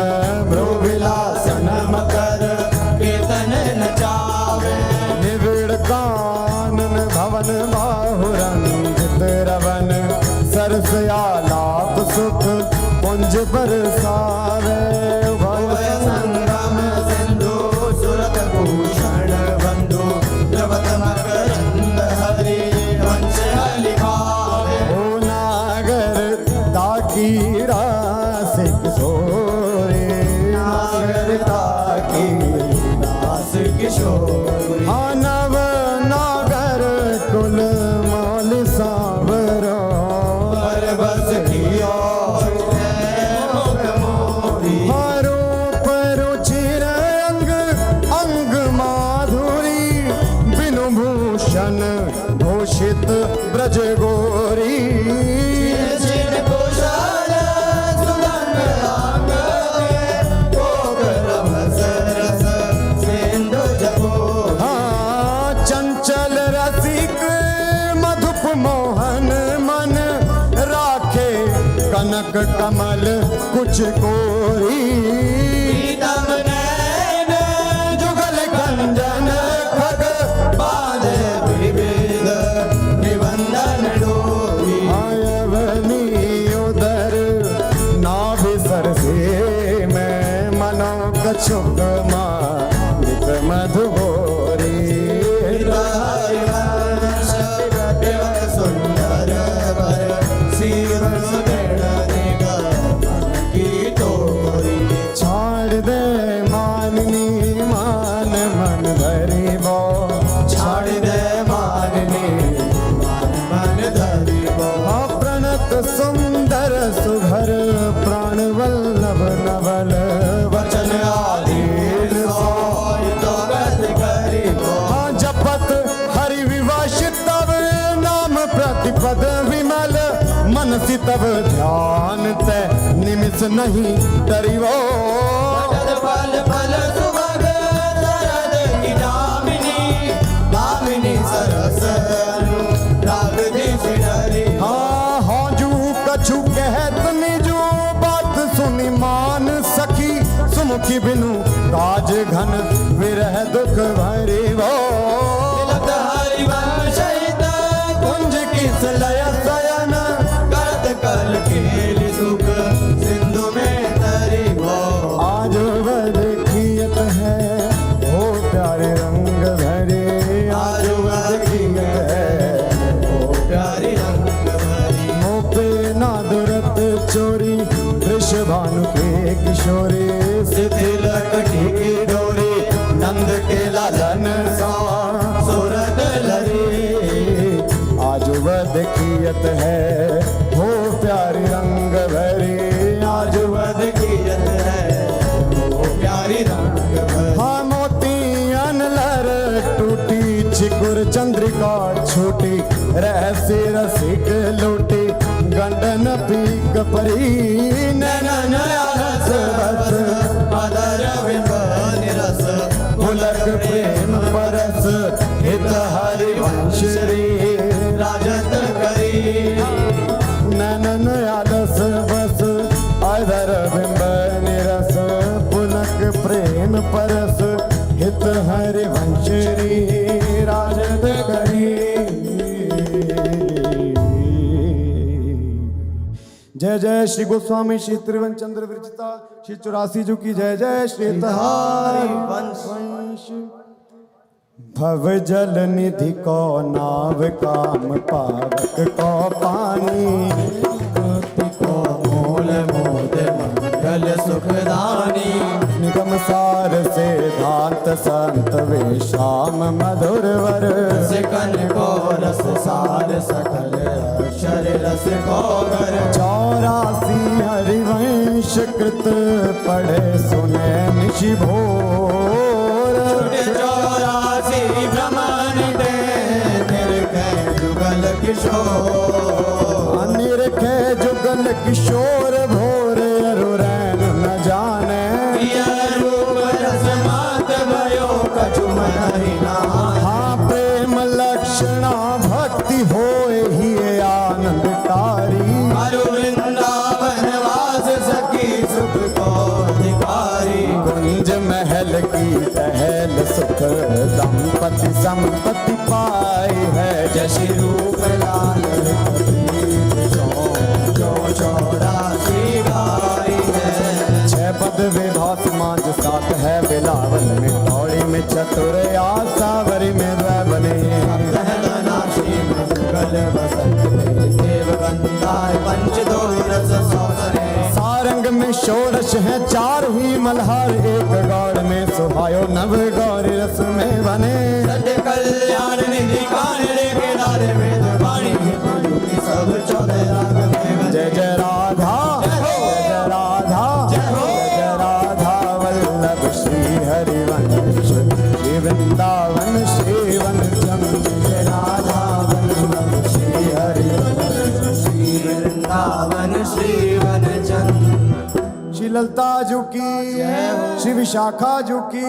भ्रुविलासन मकर कीर्तन नचावे निविड़ कानन भवन बाहुरंजित रवन सरसयालाप सुख पुंज बरसावे भय संगम सिंधु सुरत भूषण बंधु द्रवत मकरंद हरि वंश लिखावे ओ नागर ताकी रास किशोरे नागर ताकी दास किशोरी नव नागर कुल मौल सावरो पर बस कियो मुख मोरी हारो परो चिर अंग अंग माधुरी बिनु भूषण भूषित ब्रज गोरी चिर कुशल सुगंध अंग कोकर रस रस सिंधु जपो चंचल रसिक मधुप मोहन मन राखे कनक कमल कुछ कोरी पीतम नैन जुगल कंजन खग बांधे विविध निबंधन डोरी आयवनी उदर नाभि सरसे में मनो कछुक मालिक मधुगोरी हरिवंश देवक सुंदर वर शिव सुदृढ़ निगम की तोरी छाड़ दे माननी मान मन भरी बो छाड़ दे माननी मन धरी बो प्रणत सुंदर सुभर प्राण वल्लभ नवल वचन आधीर सोई तो गत करी बो जपत हरि विवश तब नाम प्रतिपद विमल मन सी तब ध्यान ते निमिष नहीं डरिवो जगत फल फल सुभग शरद की दामिनी दामिनी सरस राग दिश डरी हाँ जू कछु कहत निजो बात सुनी मान सखी सुमुखी बिनु काज घन विरह दुख भरी वो तिलक हरिवंश कुंज किस लय सयन करत कल केल सुख सिंधु में तरी वो आज वह देखियत है हो प्यारे रंग भरे आज वह देखियत है हो प्यारी रंग भरी मोपे ना दुरत चोरी वृषभानु के किशोरी शिथिल कटी की डोरी नंद के लालन सा सूरत लरी आज वह देखियत है हो प्यारी रंग भरी आज वह देखियत है वो प्यारी रंग भरी हाँ मोतियन लर टूटी चिकुर चंद्रिका छोटी रहस्य रसिक लूटी गंडन पीक परी नैनन रस बस अदर बिंब निरस पुलक प्रेम परस हित हरि वंश रे राजत करी नैनन आलस बस अधर बिंब निरस पुलक प्रेम परस हित हरि वंश री राजत करी जय जय श्री गोस्वामी श्री त्रिवन चंद्र विरचिता श्री 84 जी की जय जय श्री तहारी वंश भव जल निधि को नाव काम पावक को पानी सार सिद्धांत संत वे श्याम मधुर वर सिकन को रस सार सकल अक्षर रस को गर 84 हरिवंश कृत पढ़े सुने निशि भोर 84 ब्रह्मांड निरखे जुगल किशोर निरखे जुगल किशोर भोर अरुरैन न जाने रूप रस मात भयो कछु मन ही ना हाँ प्रेम लक्षणा भक्ति होए ही आनंदकारी हरु वृंदावन वास सखी सुख को अधिकारी कुंज महल की टहल सुख दंपति संपत्ति पाई है जशी रूप लाल जो 84 गाई है 6 पद विधा समाज 7 है बिलावल में थौड़ी में चतुर आसावरी में बने नाशी में जुगल बसंत में देव गंधार पंच दो रस सौसरे सारंग में षोडश है 4 ही मल्हार एक गौड़ में सुहायो नव गौरी रस में बने सत्य कल्याण निधि कानड़े के नारे वेद वाणी की सब 14 राग में जय जय राधा जय जय राधा जय राधा वल्लभ श्री हरिवंश श्री वृंदावन श्री वनचम जय राधा वल्लभ श्री हरिवंश श्री वृंदावन श्री वनचंद श्री ललता जू की श्री विशाखा जू की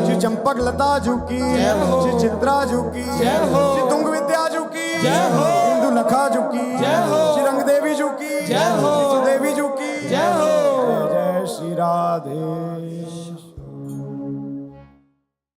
श्री चंपक लता जू की श्री चित्रा जू की श्री तुंग विद्या जू की इंदु लखा जू की श्री रंग देवी जू की श्री सुदेवी जू की जय जय श्री राधे